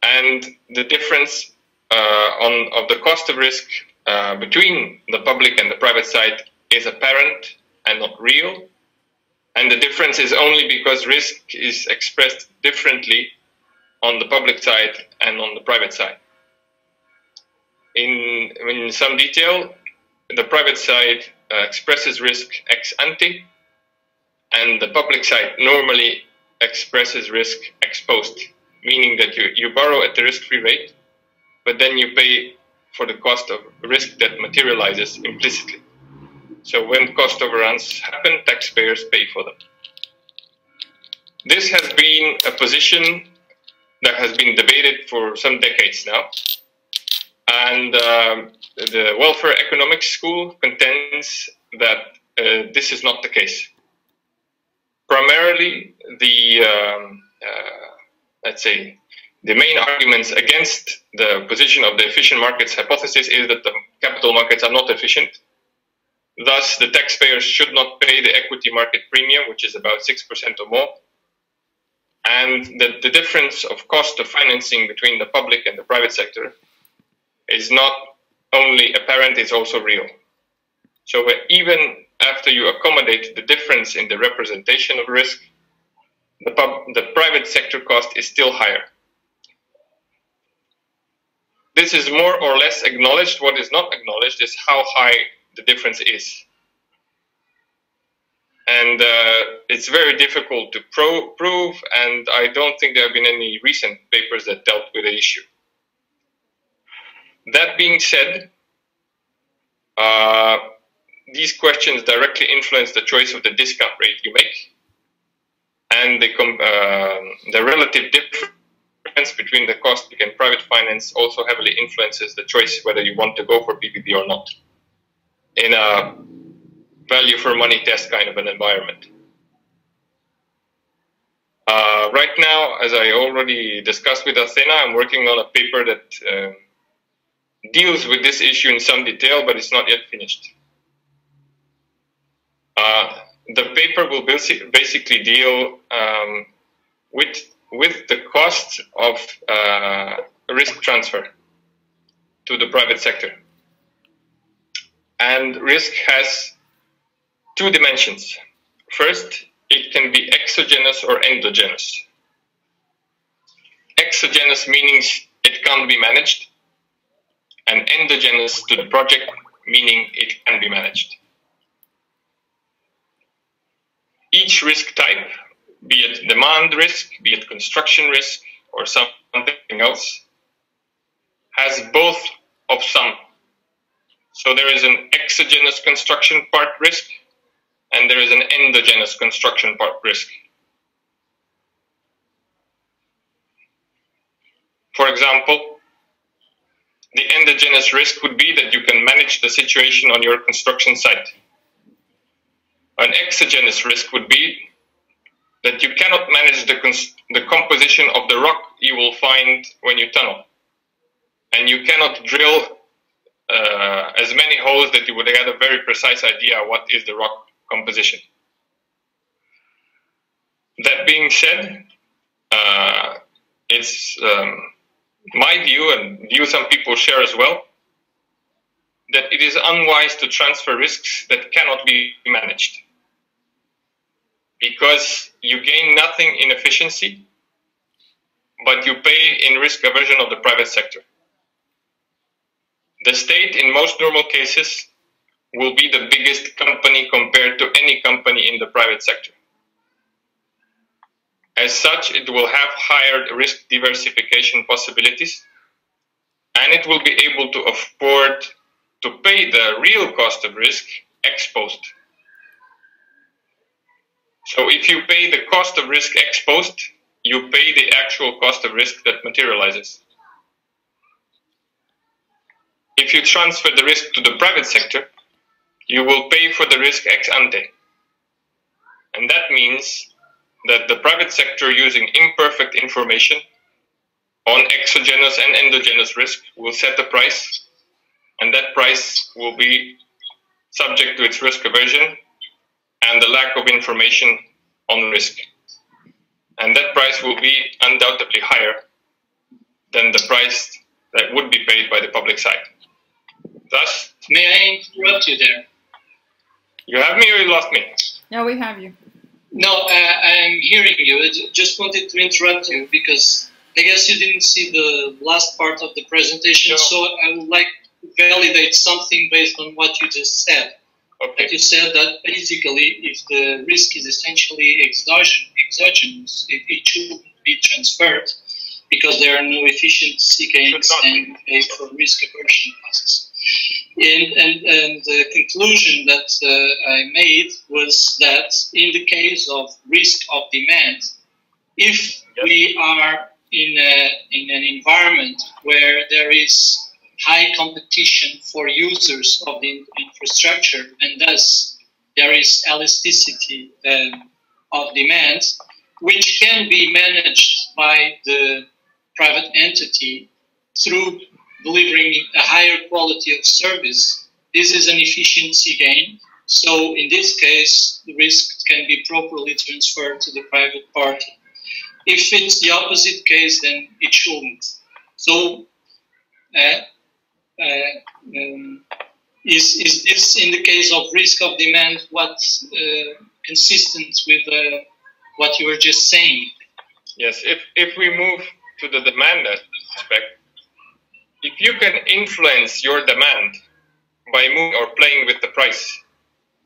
S3: and the difference of the cost of risk between the public and the private side is apparent and not real. And the difference is only because risk is expressed differently on the public side and on the private side. In some detail, the private side expresses risk ex ante, and the public side normally expresses risk ex post, meaning that you borrow at the risk-free rate, but then you pay for the cost of risk that materializes implicitly. So when cost overruns happen, taxpayers pay for them. This has been a position that has been debated for some decades now. And the welfare economics school contends that this is not the case. Primarily, let's say, the main arguments against the position of the efficient markets hypothesis is that the capital markets are not efficient. Thus, the taxpayers should not pay the equity market premium, which is about 6% or more. And that the difference of cost of financing between the public and the private sector is not only apparent, it's also real. So even after you accommodate the difference in the representation of risk, the private sector cost is still higher. This is more or less acknowledged. What is not acknowledged is how high the difference is. And it's very difficult to prove, and I don't think there have been any recent papers that dealt with the issue. That being said, these questions directly influence the choice of the discount rate you make, and the relative difference difference between the cost and private finance also heavily influences the choice whether you want to go for PPP or not in a value for money test kind of an environment. Right now, as I already discussed with Athena, I'm working on a paper that deals with this issue in some detail, but it's not yet finished. The paper will basically deal with the cost of risk transfer to the private sector. And risk has two dimensions. First, it can be exogenous or endogenous. Exogenous means it can't be managed, and endogenous to the project, meaning it can be managed. Each risk type, be it demand risk, be it construction risk, or something else, has both of some. So there is an exogenous construction part risk, and there is an endogenous construction part risk. For example, the endogenous risk would be that you can manage the situation on your construction site. An exogenous risk would be that you cannot manage the composition of the rock you will find when you tunnel. And you cannot drill as many holes that you would get a very precise idea what is the rock composition. That being said, it's my view, and view some people share as well, that it is unwise to transfer risks that cannot be managed, because you gain nothing in efficiency, but you pay in risk aversion of the private sector. The state, in most normal cases, will be the biggest company compared to any company in the private sector. As such, it will have higher risk diversification possibilities, and it will be able to afford to pay the real cost of risk ex post. So if you pay the cost of risk ex post, you pay the actual cost of risk that materializes. If you transfer the risk to the private sector, you will pay for the risk ex ante. And that means that the private sector, using imperfect information on exogenous and endogenous risk, will set the price, and that price will be subject to its risk aversion and the lack of information on risk. And that price will be undoubtedly higher than the price that would be paid by the public side. Thus,
S1: may I interrupt you there?
S3: You have me or you lost me?
S2: Yeah, we have you.
S1: No, I'm hearing you. I just wanted to interrupt you because I guess you didn't see the last part of the presentation, no. So I would like to validate something based on what you just said.
S3: Okay.
S1: Like you said that basically if the risk is essentially exogenous, it shouldn't be transferred because there are no efficiency gains and pay for risk aversion costs. And the conclusion that I made was that in the case of risk of demand, if we are in an environment where there is high competition for users of the infrastructure, and thus there is elasticity of demand, which can be managed by the private entity through delivering a higher quality of service, this is an efficiency gain. So in this case, the risk can be properly transferred to the private party. If it's the opposite case, then it shouldn't. So is this, in the case of risk of demand, what's consistent with what you were just saying?
S3: Yes, if we move to the demand aspect, if you can influence your demand by moving or playing with the price,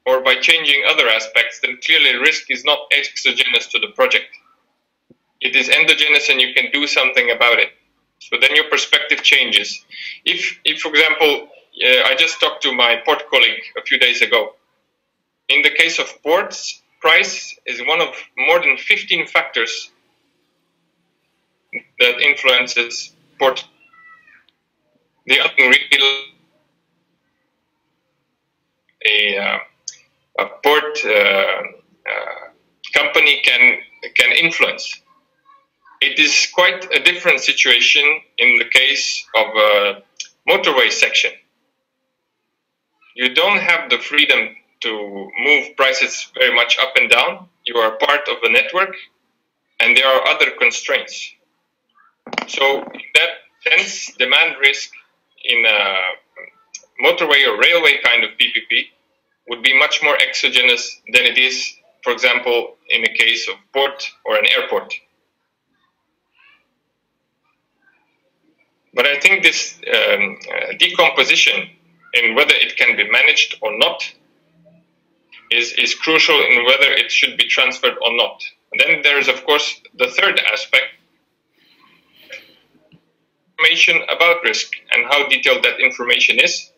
S3: or by changing other aspects, then clearly risk is not exogenous to the project. It is endogenous and you can do something about it. So then your perspective changes. If for example, I just talked to my port colleague a few days ago. In the case of ports, price is one of more than 15 factors that influences port. The other real a port company can influence. It is quite a different situation in the case of a motorway section. You don't have the freedom to move prices very much up and down. You are part of a network, and there are other constraints. So in that sense, demand risk in a motorway or railway kind of PPP would be much more exogenous than it is, for example, in a case of port or an airport. But I think this decomposition in whether it can be managed or not is crucial in whether it should be transferred or not. And then there is, of course, the third aspect, information about risk and how detailed that information is.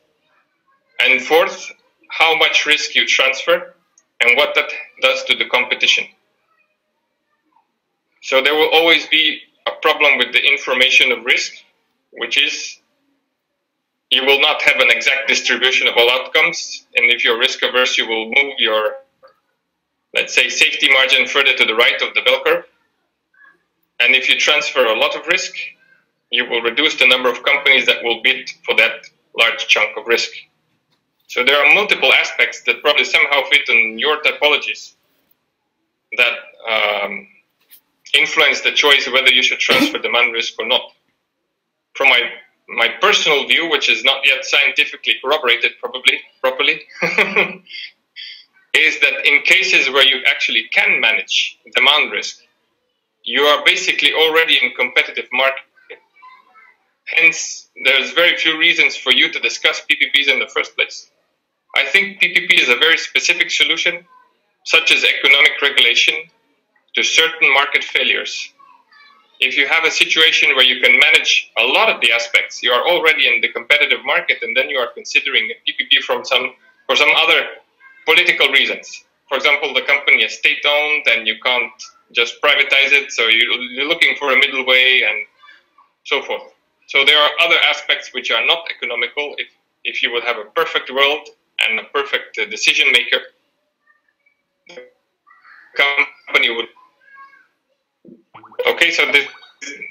S3: And fourth, how much risk you transfer and what that does to the competition. So there will always be a problem with the information of risk, which is you will not have an exact distribution of all outcomes. And if you're risk averse, you will move your, let's say, safety margin further to the right of the bell curve. And if you transfer a lot of risk, you will reduce the number of companies that will bid for that large chunk of risk. So there are multiple aspects that probably somehow fit in your typologies that influence the choice whether you should transfer demand risk or not. From my personal view, which is not yet scientifically corroborated probably properly, is that in cases where you actually can manage demand risk, you are basically already in competitive market. Hence, there's very few reasons for you to discuss PPPs in the first place. I think PPP is a very specific solution, such as economic regulation, to certain market failures. If you have a situation where you can manage a lot of the aspects, you are already in the competitive market, and then you are considering a PPP for some other political reasons. For example, the company is state-owned, and you can't just privatize it, so you're looking for a middle way, and so forth. So there are other aspects which are not economical. If you would have a perfect world and a perfect decision maker, the company would. Okay, so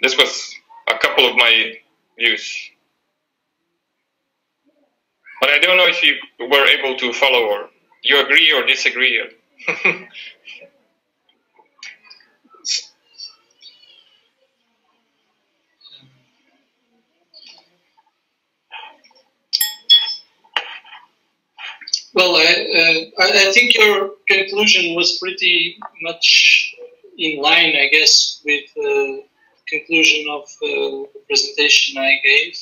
S3: this was a couple of my views. But I don't know if you were able to follow, or you agree or disagree.
S1: Well, I think your conclusion was pretty much in line, I guess, with the conclusion of the presentation I gave.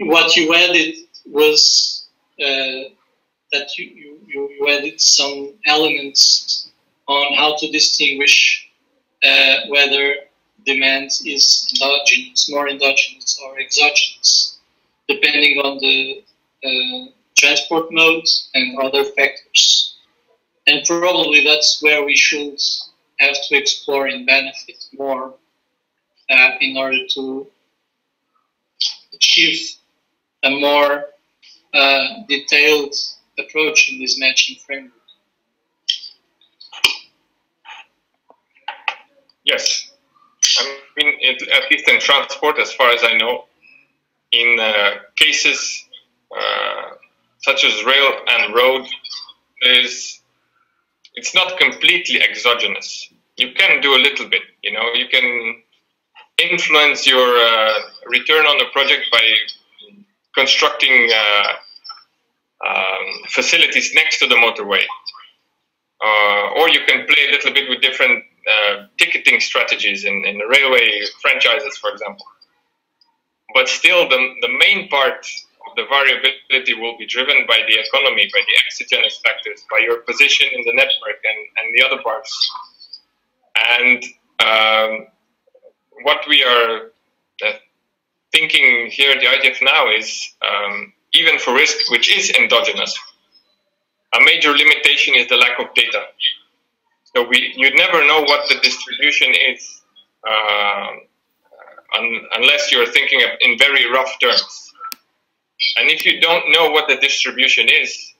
S1: What you added was that you added some elements on how to distinguish whether demand is endogenous, more endogenous or exogenous, depending on the transport mode and other factors. And probably that's where we should have to explore in benefit more in order to achieve a more detailed approach in this matching framework.
S3: Yes. I mean, at least in transport, as far as I know, in cases such as rail and road, it's not completely exogenous. You can do a little bit, you know, you can influence your return on the project by constructing facilities next to the motorway. Or you can play a little bit with different ticketing strategies in the railway franchises, for example. But still, the main part of the variability will be driven by the economy, by the exogenous factors, by your position in the network and the other parts. And what we are thinking here at the IGF now is, even for risk which is endogenous, a major limitation is the lack of data. So you'd never know what the distribution is unless you're thinking in very rough terms. And if you don't know what the distribution is,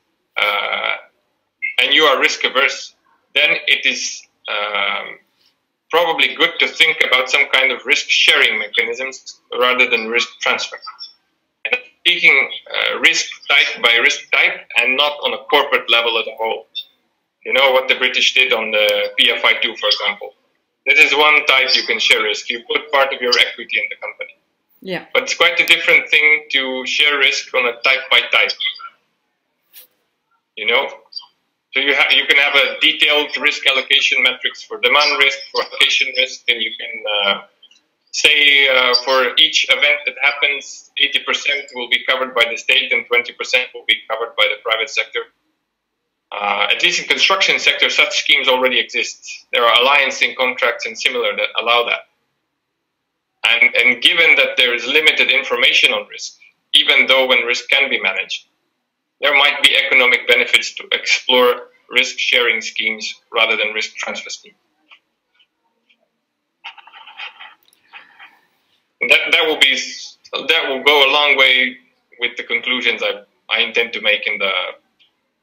S3: and you are risk averse, then it is probably good to think about some kind of risk sharing mechanisms rather than risk transfer. And taking risk type by risk type and not on a corporate level as a whole. You know what the British did on the PFI2, for example. This is one type you can share risk. You put part of your equity in the company.
S2: Yeah.
S3: But it's quite a different thing to share risk on a type by type. You know? So you can have a detailed risk allocation matrix for demand risk, for allocation risk, and you can say for each event that happens, 80% will be covered by the state and 20% will be covered by the private sector. At least in construction sector, such schemes already exist. There are alliancing contracts and similar that allow that. And given that there is limited information on risk, even though when risk can be managed, there might be economic benefits to explore risk-sharing schemes rather than risk transfer schemes. That will go a long way with the conclusions I intend to make in the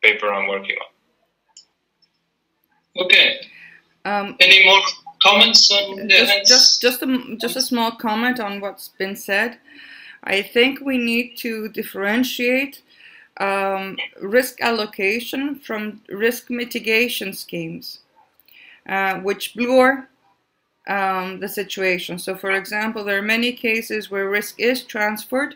S3: paper I'm working on.
S1: Okay. Any more comments on
S2: just a small comment on what's been said. I think we need to differentiate risk allocation from risk mitigation schemes, which blur the situation. So, for example, there are many cases where risk is transferred,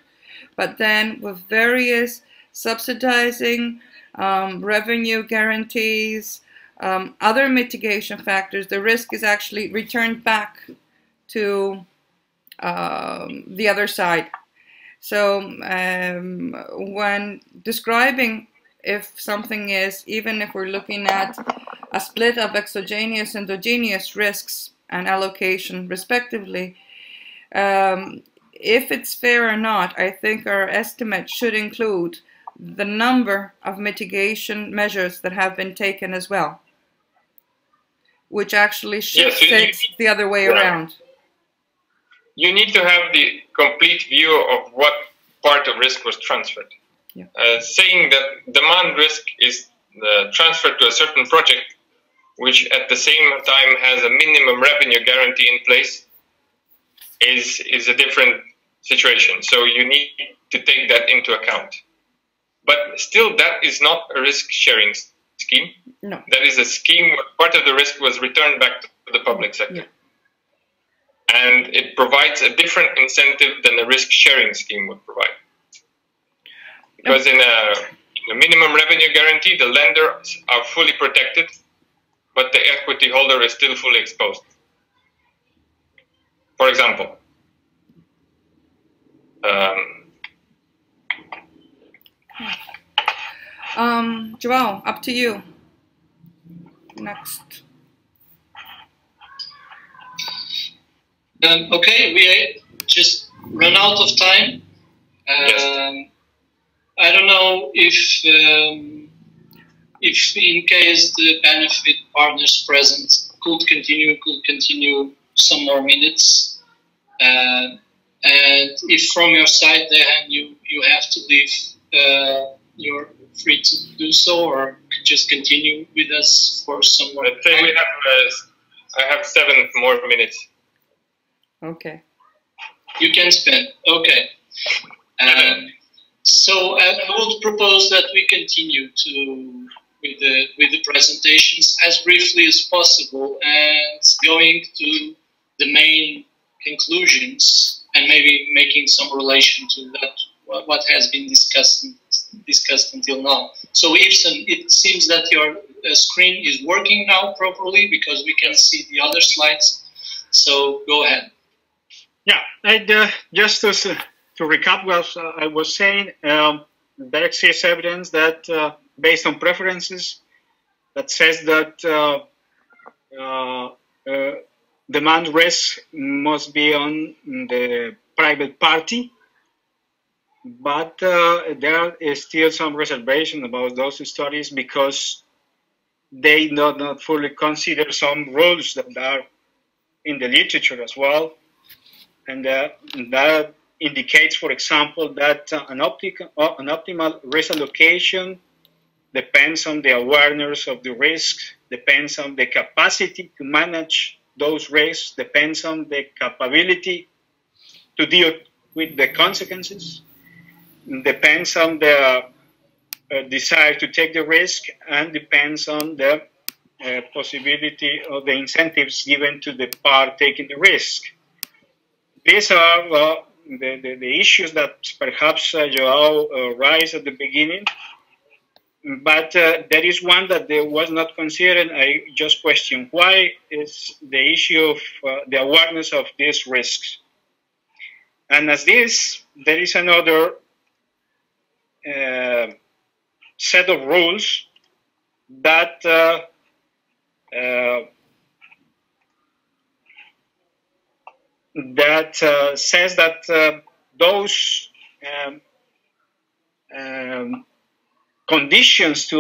S2: but then with various subsidizing, revenue guarantees, other mitigation factors, the risk is actually returned back to the other side. So when describing if something is, even if we're looking at a split of exogenous and endogenous risks and allocation respectively, if it's fair or not, I think our estimate should include the number of mitigation measures that have been taken as well, which actually shifts it the other way around.
S3: You need to have the complete view of what part of risk was transferred.
S2: Yeah.
S3: Saying that demand risk is transferred to a certain project, which at the same time has a minimum revenue guarantee in place, is a different situation. So you need to take that into account. But still, that is not a risk-sharing scheme.
S2: No.
S3: That is a scheme where part of the risk was returned back to the public sector.
S2: Yeah.
S3: And it provides a different incentive than a risk-sharing scheme would provide. Because in a minimum revenue guarantee, the lenders are fully protected, but the equity holder is still fully exposed. For example,
S2: João, up to you. Next.
S1: Okay, we just run out of time.
S3: Yes.
S1: I don't know if in case the benefit partners present could continue some more minutes. And if from your side, then you have to leave, you're free to do so, or just continue with us for some more
S3: let's say
S1: time.
S3: I have 7 more minutes.
S2: Okay.
S1: You can spend. Okay. So I would propose that we continue with the presentations as briefly as possible, and going to the main conclusions, and maybe making some relation to that what has been discussed until now. So Ibsen, it seems that your screen is working now properly, because we can see the other slides. So go ahead.
S5: Yeah, just to recap what I was saying, there exists evidence that based on preferences that says that demand risk must be on the private party, but there is still some reservation about those studies because they do not fully consider some rules that are in the literature as well. And that indicates, for example, that an optimal risk allocation depends on the awareness of the risk, depends on the capacity to manage those risks, depends on the capability to deal with the consequences, depends on the desire to take the risk, and depends on the possibility of the incentives given to the part taking the risk. These are the issues that perhaps Joao raised at the beginning, but there is one that was not considered. I just question, why is the issue of the awareness of these risks? And as this, there is another set of rules that says that those conditions to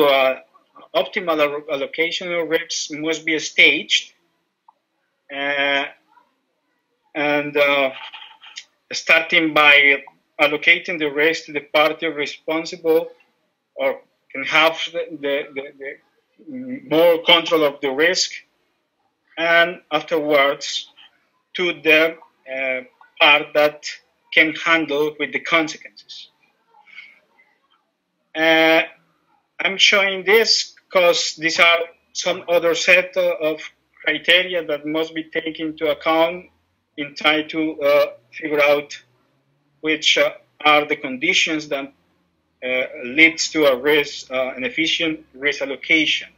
S5: optimal allocation of risks must be staged, and starting by allocating the risk to the party responsible or can have the more control of the risk, and afterwards to the part that can handle with the consequences. I'm showing this because these are some other set of criteria that must be taken into account in trying to figure out which are the conditions that leads to a risk, an efficient risk allocation.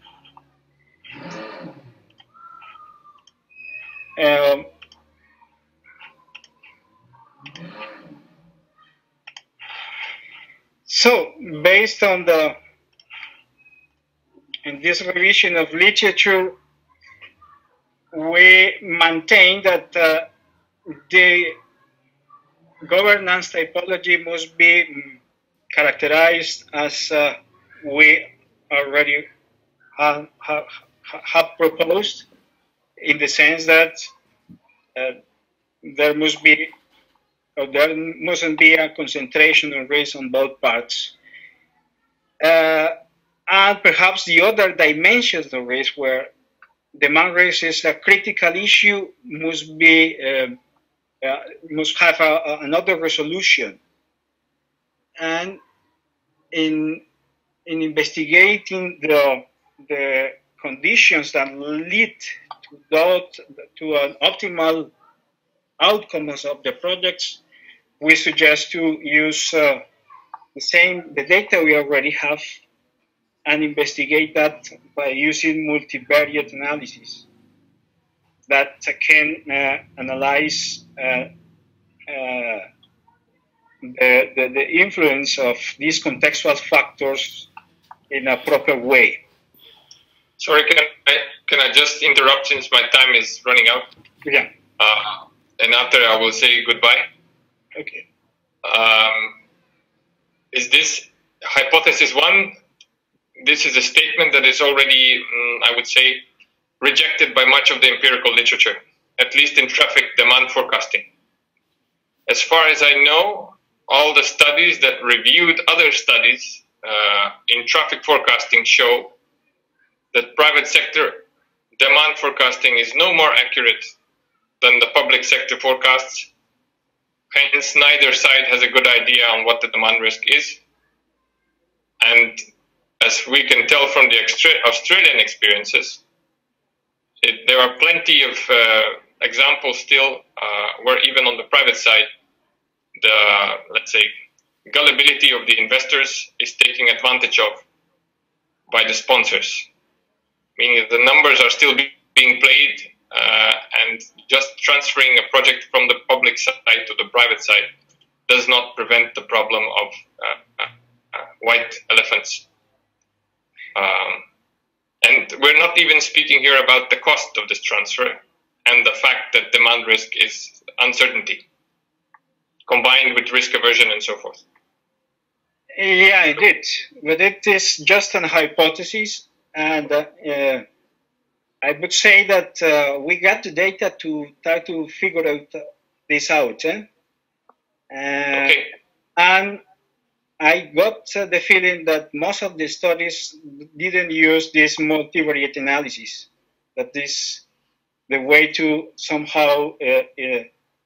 S5: So, based on in this revision of literature, we maintain that the governance typology must be characterized as we already have proposed, in the sense that there mustn't be a concentration of risk on both parts. And perhaps the other dimensions of risk, where demand risk is a critical issue, must have another resolution. And in investigating the conditions that lead to an optimal outcome of the projects, we suggest to use the data we already have and investigate that by using multivariate analysis that can analyze the influence of these contextual factors in a proper way.
S3: Sorry, can I just interrupt since my time is running out?
S5: Yeah.
S3: And after I will say goodbye.
S5: Okay.
S3: Is this hypothesis one? This is a statement that is already, I would say, rejected by much of the empirical literature, at least in traffic demand forecasting. As far as I know, all the studies that reviewed other studies in traffic forecasting show that private sector demand forecasting is no more accurate than the public sector forecasts. Hence, neither side has a good idea on what the demand risk is. And as we can tell from the Australian experiences, there are plenty of examples still where even on the private side, the, let's say, gullibility of the investors is taken advantage of by the sponsors, meaning that the numbers are still being played, and just transferring a project from the public side to the private side does not prevent the problem of white elephants. And we're not even speaking here about the cost of this transfer and the fact that demand risk is uncertainty combined with risk aversion and so forth.
S5: Yeah, indeed. But it is just an hypothesis, and I would say that we got the data to try to figure this out.
S3: Okay.
S5: And I got the feeling that most of the studies didn't use this multivariate analysis, that is the way to somehow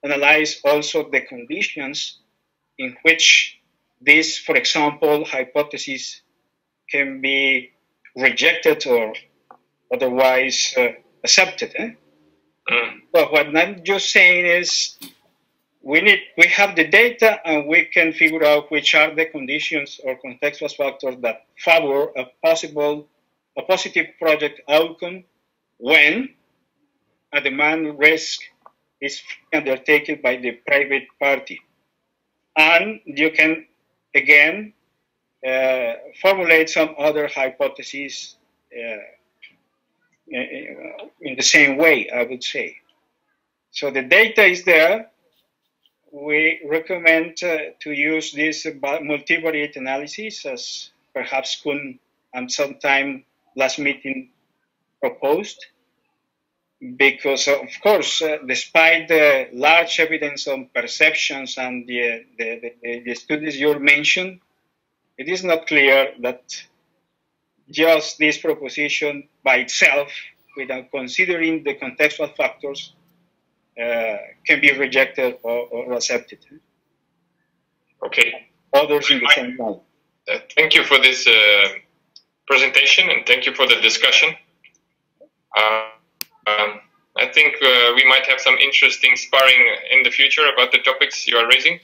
S5: analyze also the conditions in which this, for example, hypothesis can be rejected or otherwise accepted. But what I'm just saying is we have the data and we can figure out which are the conditions or contextual factors that favor a positive project outcome when a demand risk is undertaken by the private party. And you can, again, formulate some other hypotheses in the same way, I would say. So the data is there. We recommend to use this multivariate analysis as perhaps Kuhn and sometime last meeting proposed, because of course, despite the large evidence on perceptions and the studies you mentioned, it is not clear that just this proposition by itself, without considering the contextual factors, can be rejected or accepted.
S3: Okay.
S5: Others in the same line.
S3: Thank you for this presentation and thank you for the discussion. I think we might have some interesting sparring in the future about the topics you are raising.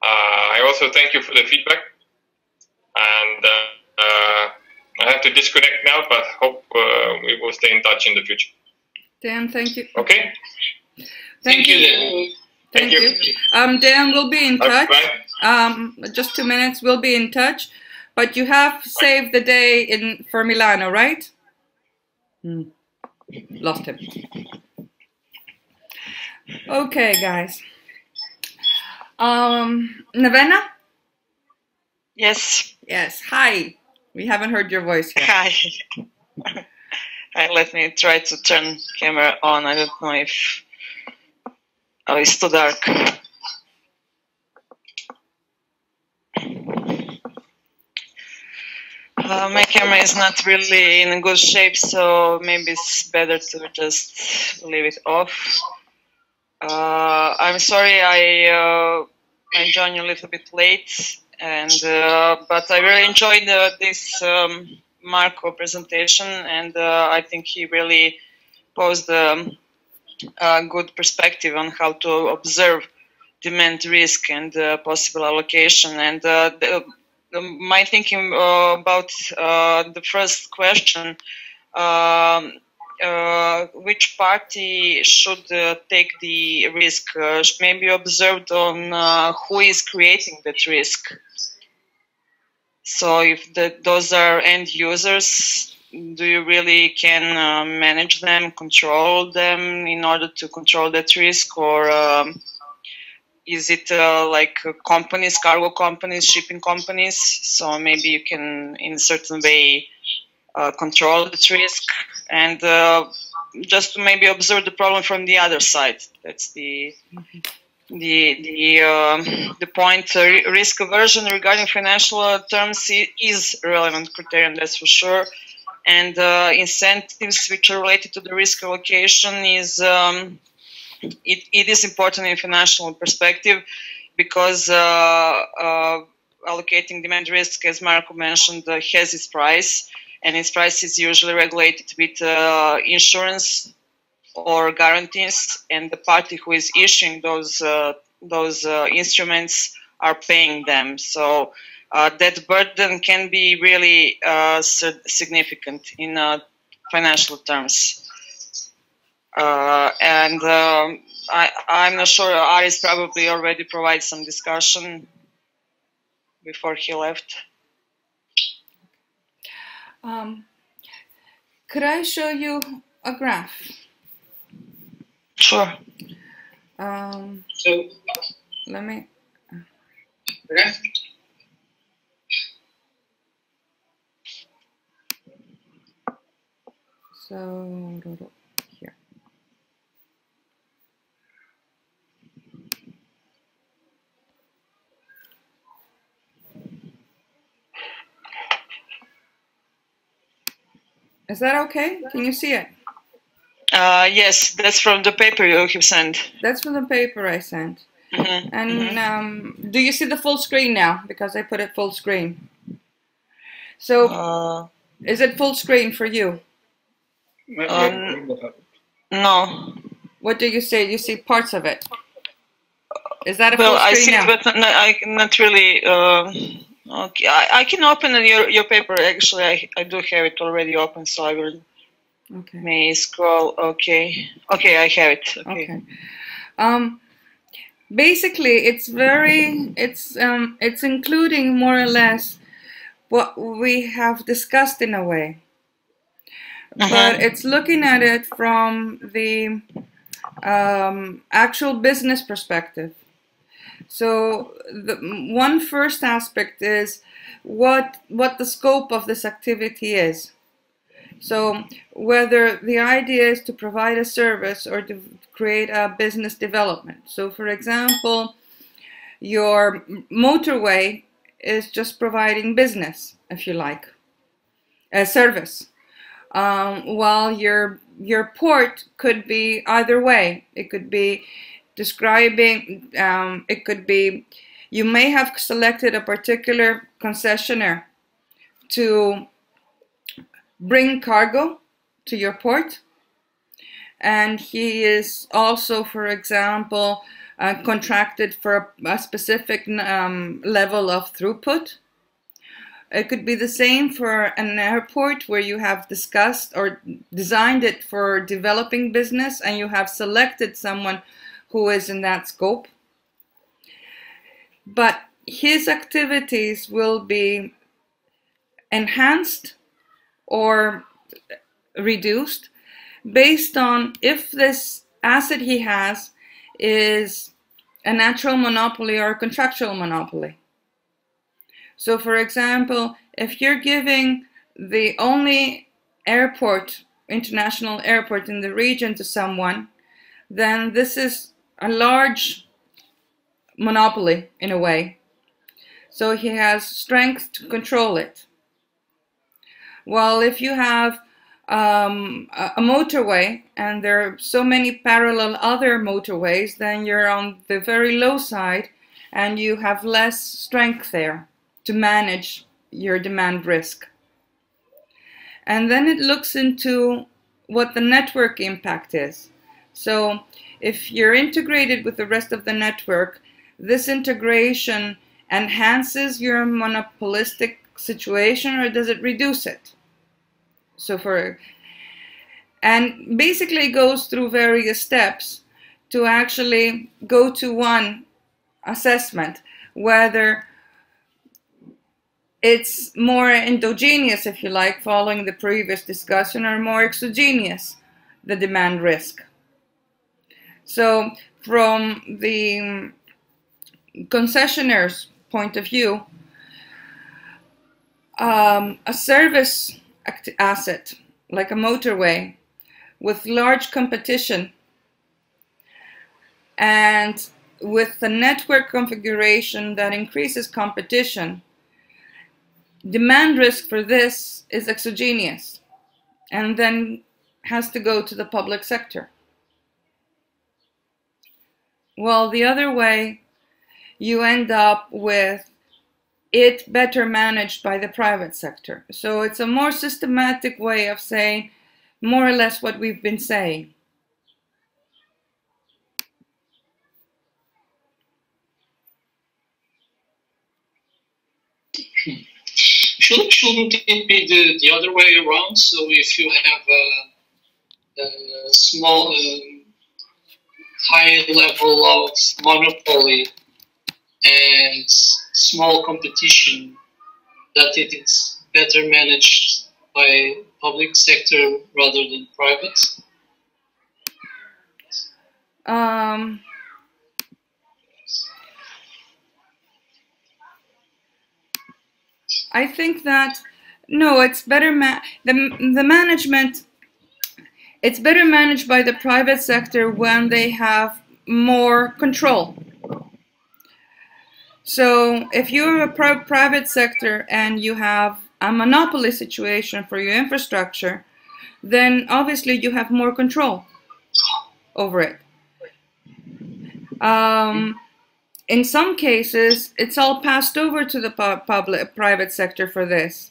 S3: I also thank you for the feedback. And I have to disconnect now, but hope we will stay in touch in the future.
S2: Dan, thank you.
S3: Okay.
S2: Thank you.
S1: Dan.
S2: Thank you. Dan, we'll be in touch. Just 2 minutes, we'll be in touch. But you have saved the day for Milano, right? Lost him. Okay, guys. Nevena?
S6: Yes.
S2: Yes. Hi. We haven't heard your voice yet.
S6: Hi. Let me try to turn camera on. I don't know if... Oh, it's too dark. My camera is not really in good shape, so maybe it's better to just leave it off. I'm sorry I joined you a little bit late, and but I really enjoyed this Marco presentation, and I think he really posed a good perspective on how to observe demand risk and possible allocation. And my thinking about the first question, which party should take the risk, may be observed on who is creating that risk. So if those are end users, do you really can manage them, control them in order to control that risk, or is it like companies, cargo companies, shipping companies? So maybe you can, in a certain way, control that risk, and just to maybe observe the problem from the other side. That's the point. Risk aversion regarding financial terms is a relevant criterion, that's for sure. And incentives which are related to the risk allocation is it is important in financial perspective, because allocating demand risk, as Marco mentioned, has its price, and its price is usually regulated with insurance or guarantees, and the party who is issuing those instruments are paying them. So that burden can be really significant in financial terms. And I'm not sure, Aris probably already provided some discussion before he left.
S2: Could I show you a graph?
S6: Sure.
S1: So
S2: Let me...
S1: graph.
S2: So here. Is that okay? Can you see it?
S6: Yes, that's from the paper you have sent.
S2: That's from the paper I sent.
S6: Mm-hmm.
S2: And do you see the full screen now? Because I put it full screen. So, is it full screen for you?
S6: No.
S2: What do you see? You see parts of it. Is that a
S6: well,
S2: full screen
S6: I see
S2: now?
S6: it, but I not really. Okay, I can open your paper. Actually, I do have it already open, so I will.
S2: Okay.
S6: May scroll. Okay. Okay, I have it. Okay.
S2: Basically, it's including more or less what we have discussed in a way, but it's looking at it from the actual business perspective. So the one first aspect is what the scope of this activity is. So whether the idea is to provide a service or to create a business development. So for example, your motorway is just providing business, if you like, a service. While your port could be either way. It could be describing, it could be, you may have selected a particular concessionaire to bring cargo to your port, and he is also, for example, contracted for a specific level of throughput. It could be the same for an airport where you have discussed or designed it for developing business and you have selected someone who is in that scope. But his activities will be enhanced or reduced based on if this asset he has is a natural monopoly or a contractual monopoly. So for example, if you're giving the only airport, international airport in the region to someone, then this is a large monopoly in a way. So he has strength to control it. While if you have a motorway and there are so many parallel other motorways, then you're on the very low side and you have less strength there to manage your demand risk. And then it looks into what the network impact is. So if you're integrated with the rest of the network, this integration enhances your monopolistic situation or does it reduce it? And basically goes through various steps to actually go to one assessment, whether it's more endogenous, if you like, following the previous discussion, or more exogenous, the demand risk. So from the concessionaire's point of view, a service asset like a motorway with large competition and with the network configuration that increases competition, demand risk for this is exogenous and then has to go to the public sector. Well, the other way, you end up with it better managed by the private sector. So it's a more systematic way of saying more or less what we've been saying.
S1: Shouldn't it be the other way around? So if you have a small, high level of monopoly and small competition, that it is better managed by public sector rather than private?
S2: I think that no, it's better. The management It's better managed by the private sector when they have more control. So if you're a private sector and you have a monopoly situation for your infrastructure, then obviously you have more control over it. In some cases, it's all passed over to the private sector for this.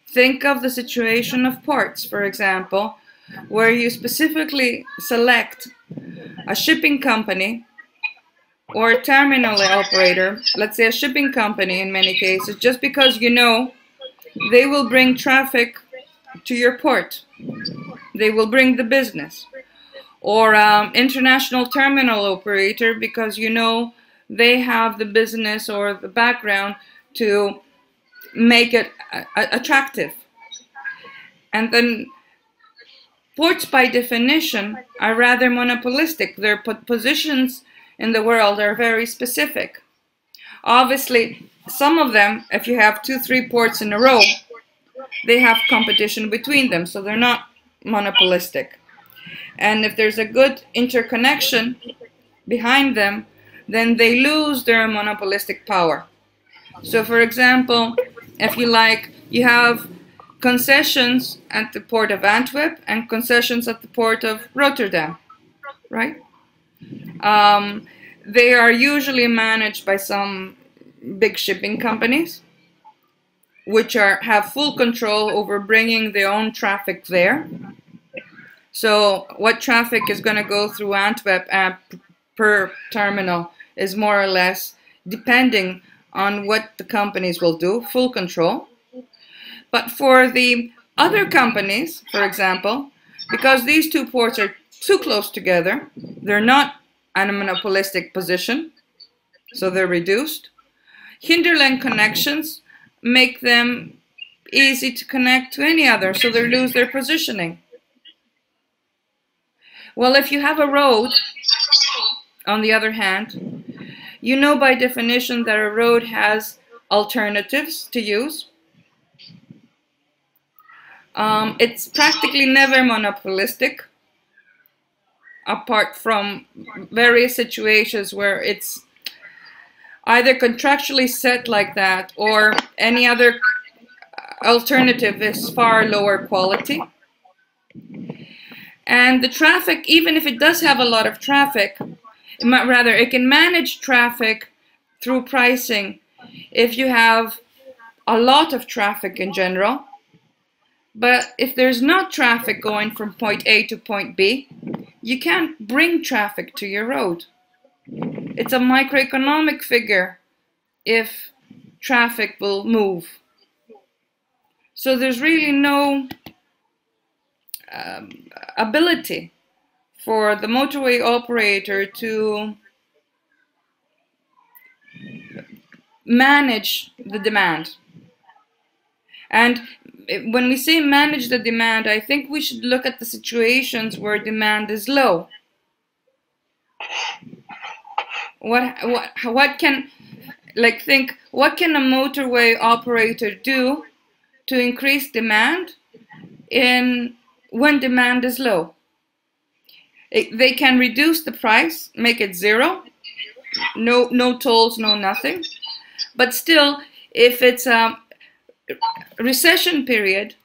S2: Think of the situation of ports, for example, where you specifically select a shipping company or a terminal operator, let's say a shipping company in many cases, just because you know they will bring traffic to your port. They will bring the business. Or international terminal operator, because you know they have the business or the background to make it attractive. And then ports by definition are rather monopolistic. Their positions in the world are very specific. Obviously, some of them, if you have 2-3 ports in a row, they have competition between them, so they're not monopolistic. And if there's a good interconnection behind them, then they lose their monopolistic power. So for example, if you like, you have concessions at the port of Antwerp and concessions at the port of Rotterdam, right? They are usually managed by some big shipping companies, which have full control over bringing their own traffic there. So what traffic is going to go through Antwerp per terminal is more or less depending on what the companies will do, full control. But for the other companies, for example, because these two ports are too close together, they're not in a monopolistic position, so they're reduced. Hinterland connections make them easy to connect to any other, so they lose their positioning. Well, if you have a road, on the other hand, you know by definition that a road has alternatives to use. It's practically never monopolistic, apart from various situations where it's either contractually set like that or any other alternative is far lower quality. And the traffic, even if it does have a lot of traffic, it can manage traffic through pricing if you have a lot of traffic in general. But if there's not traffic going from point A to point B, you can't bring traffic to your road. It's a microeconomic figure if traffic will move. So there's really no ability for the motorway operator to manage the demand. And when we say manage the demand, I think we should look at the situations where demand is low. What can what can a motorway operator do to increase demand when demand is low? They can reduce the price, make it zero, no tolls, no nothing. But still, if it's a recession period,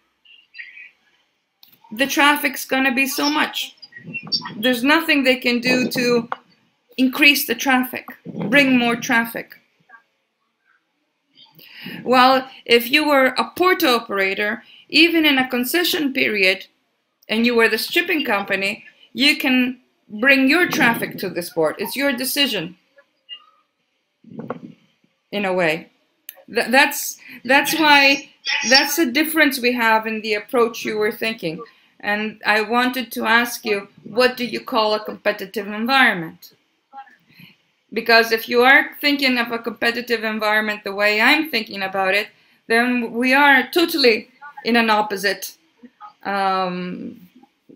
S2: the traffic's going to be so much. There's nothing they can do to increase the traffic, bring more traffic. Well, if you were a port operator, even in a concession period, and you were the shipping company, you can bring your traffic to this port. It's your decision, in a way. That's why that's the difference we have in the approach you were thinking. And I wanted to ask you, what do you call a competitive environment? Because if you are thinking of a competitive environment the way I'm thinking about it, then we are totally in an opposite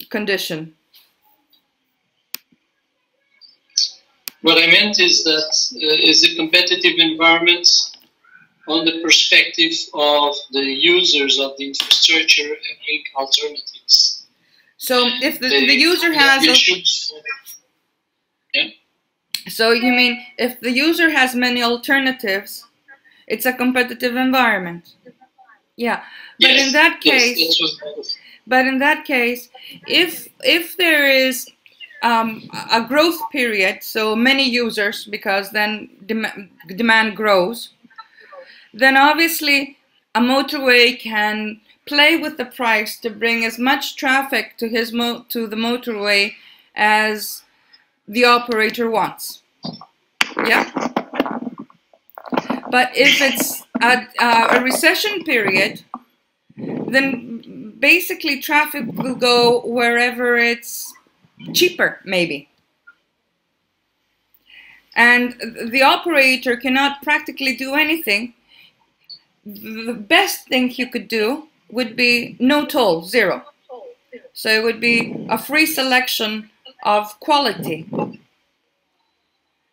S2: condition.
S1: What I meant is that is a competitive environment on the perspective of the users of the infrastructure having alternatives.
S2: So if the user has so you mean if the user has many alternatives, it's a competitive environment. Yeah, but
S1: yes,
S2: in that case, if there is a growth period, so many users, because then demand grows, then obviously a motorway can play with the price to bring as much traffic to the motorway as the operator wants. Yeah. But if it's a recession period, then basically traffic will go wherever it's cheaper, maybe. And the operator cannot practically do anything. The best thing you could do would be no toll, zero. So it would be a free selection of quality.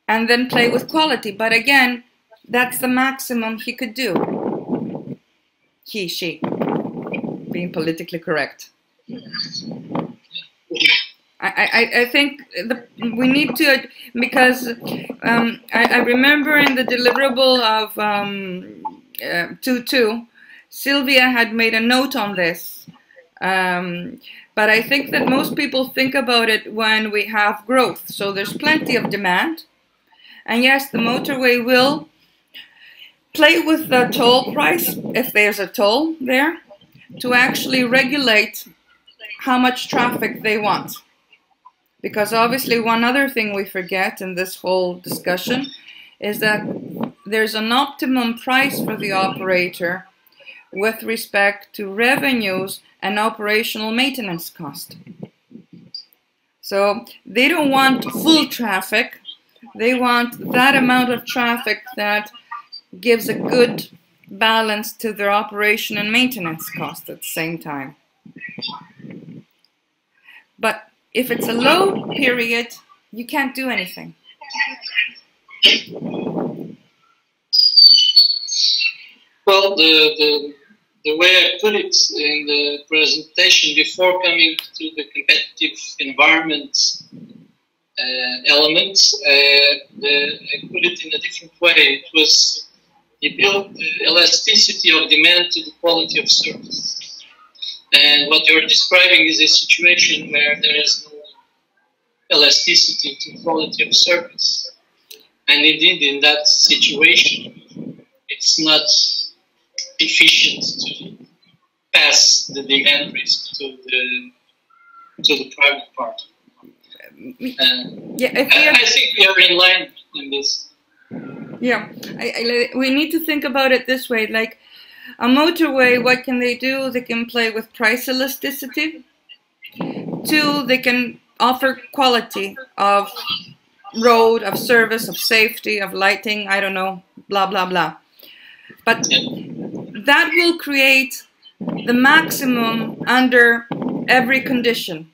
S2: And then play with quality. But again, that's the maximum he could do. He, she. Being politically correct. I think we need to, because I remember in the deliverable of 2.2, Sylvia had made a note on this. But I think that most people think about it when we have growth. So there's plenty of demand. And yes, the motorway will play with the toll price, if there's a toll there, to actually regulate how much traffic they want. Because obviously one other thing we forget in this whole discussion is that there's an optimum price for the operator with respect to revenues and operational maintenance cost. So they don't want full traffic. They want that amount of traffic that gives a good balance to their operation and maintenance cost at the same time. But if it's a low period, you can't do anything.
S1: Well, the way I put it in the presentation before coming to the competitive environment elements, I put it in a different way. It was the elasticity of demand to the quality of service. And what you're describing is a situation where there is no elasticity to quality of service. And indeed, in that situation, it's not efficient to pass the demand risk to the private party. I think we are in line in this.
S2: Yeah, we need to think about it this way. Like a motorway, what can they do? They can play with price elasticity. 2, they can offer quality of road, of service, of safety, of lighting, I don't know, blah, blah, blah. But that will create the maximum under every condition.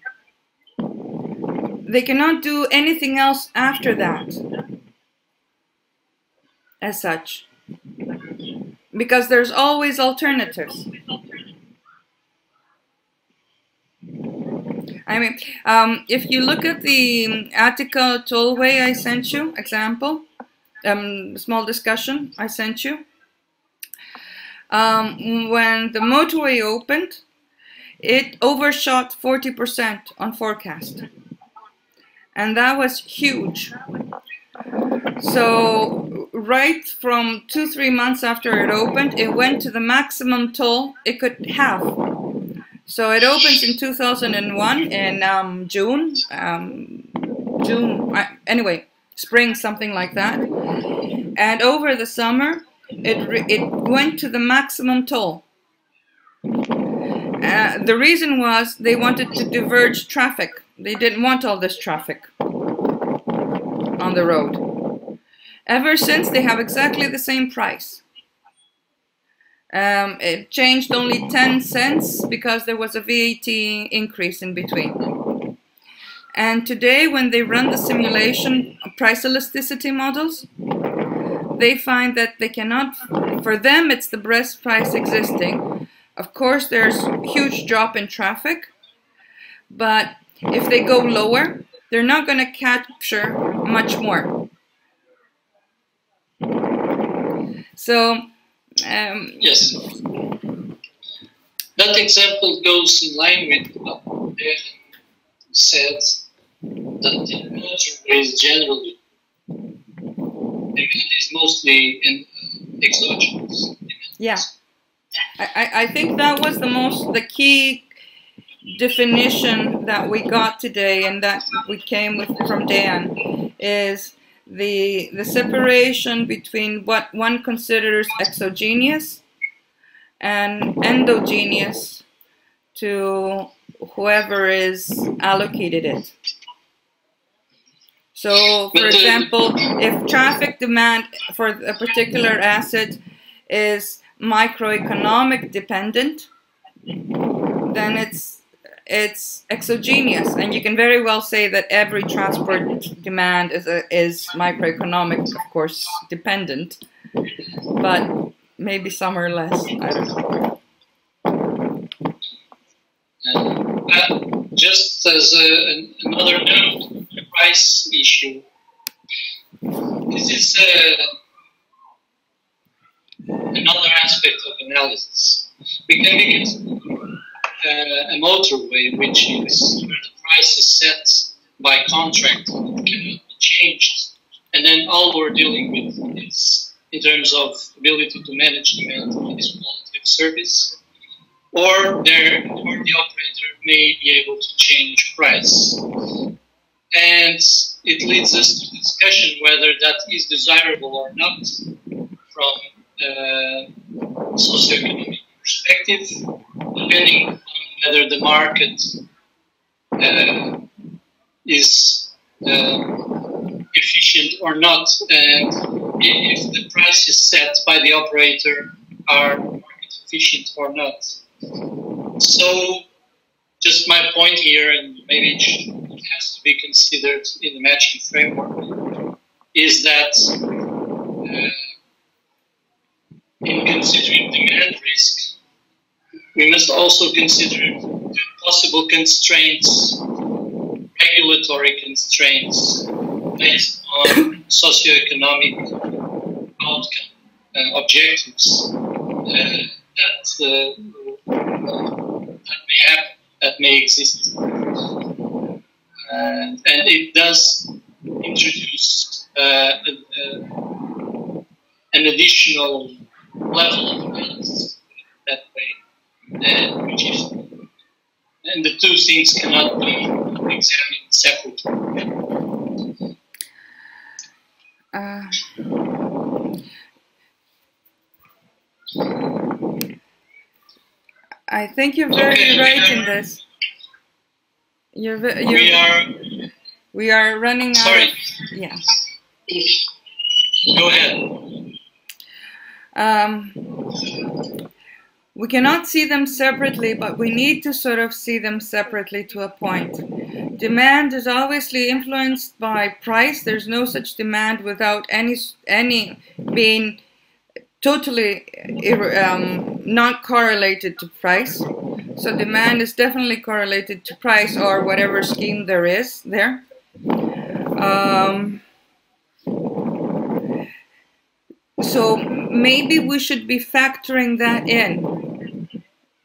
S2: They cannot do anything else after that, as such, because there's always alternatives. I mean, if you look at the Attica tollway I sent you, example, small discussion I sent you, when the motorway opened, it overshot 40% on forecast. And that was huge. So right from 2-3 months after it opened, it went to the maximum toll it could have. So it opens in 2001 in June, anyway, spring, something like that. And over the summer, it went to the maximum toll. The reason was they wanted to diverge traffic. They didn't want all this traffic on the road. Ever since, they have exactly the same price. It changed only 10 cents because there was a VAT increase in between. And today, when they run the simulation price elasticity models, they find that they cannot, for them it's the best price existing. Of course, there's a huge drop in traffic, but if they go lower, they're not going to capture much more. So,
S1: yes, that example goes in line with what Dan said, that the motorway is generally demand is mostly in exogenous.
S2: Yeah, I think that was the key definition that we got today, and that we came with from Dan, is the separation between what one considers exogenous and endogenous to whoever is allocated it. So, for example, if traffic demand for a particular asset is microeconomic dependent, then it's exogenous, and you can very well say that every transport demand is microeconomic, of course, dependent, but maybe some are less. I don't know.
S1: Just as another note, the price issue. This is another aspect of analysis. We can begin a motorway, which is where the price is set by contract and it cannot be changed. And then all we're dealing with is in terms of ability to manage demand and this quality of service. Or the operator may be able to change price. And it leads us to discussion whether that is desirable or not from a socioeconomic perspective, depending on whether the market is efficient or not, and if the price is set by the operator are market efficient or not. So, just my point here, and maybe it has to be considered in the matching framework, is that in considering demand risk, we must also consider the possible constraints, regulatory constraints, based on socioeconomic outcome objectives that may exist, and it does introduce an additional level of analysis that way, and the two things cannot be examined separately.
S2: I think you're very right in this. We are running out.
S1: Sorry.
S2: Yeah.
S1: Go ahead.
S2: We cannot see them separately, but we need to sort of see them separately to a point. Demand is obviously influenced by price. There's no such demand without any being totally not correlated to price. So demand is definitely correlated to price or whatever scheme there is there. So maybe we should be factoring that in,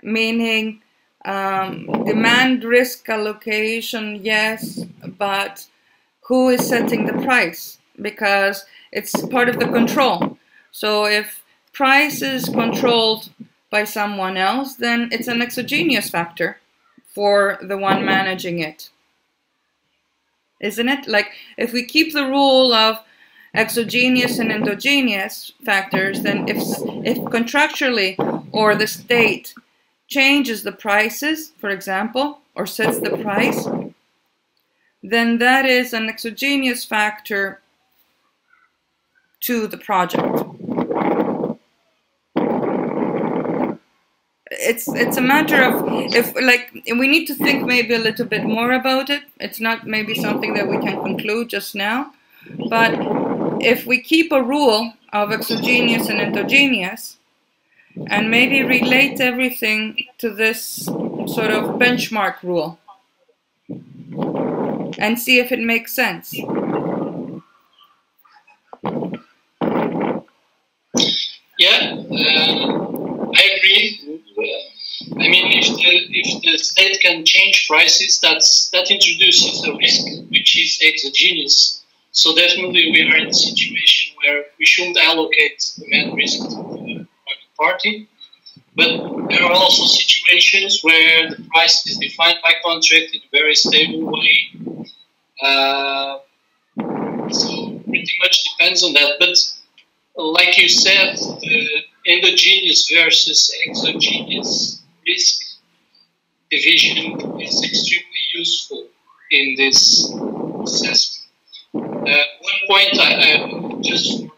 S2: meaning demand risk allocation, yes, but who is setting the price? Because it's part of the control. So if price is controlled by someone else, then it's an exogenous factor for the one managing it. Isn't it? Like, if we keep the rule of exogenous and endogenous factors, then if contractually or the state changes the prices, for example, or sets the price, then that is an exogenous factor to the project. It's a matter of, if we need to think maybe a little bit more about it. It's not maybe something that we can conclude just now, but if we keep a rule of exogenous and endogenous and maybe relate everything to this sort of benchmark rule, and see if it makes sense.
S1: Yeah, I agree. I mean, if the state can change prices, that introduces a risk which is exogenous. So definitely we are in a situation where we shouldn't allocate demand risk to the private party. But there are also situations where the price is defined by contract in a very stable way. So pretty much depends on that. But like you said, endogenous versus exogenous risk division is extremely useful in this assessment. One point, just for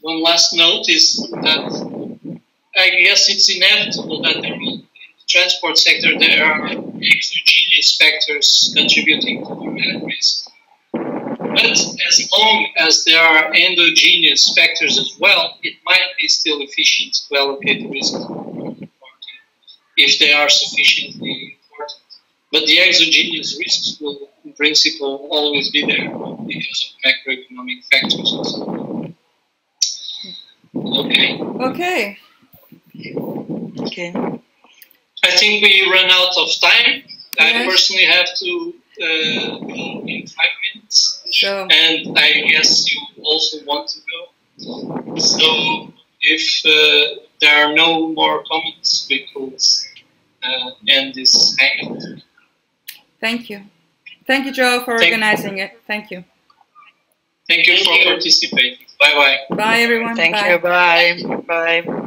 S1: one last note, is that I guess it's inevitable that in the transport sector there are exogenous factors contributing to demand risk. But as long as there are endogenous factors as well, it might be still efficient to allocate the risk to the party if they are sufficiently important. But the exogenous risks will, in principle, always be there because of macroeconomic factors. Okay.
S2: Okay.
S6: Okay.
S1: I think we run out of time.
S2: Yes.
S1: I personally have to go in 5 minutes.
S2: So.
S1: And I guess you also want to go. So if there are no more comments, we could end this hangout.
S2: Thank you. Thank you, Joe, for organizing it. Thank you.
S1: Thank you for participating. Bye-bye.
S2: Bye, everyone.
S6: Thank you. Bye. Bye.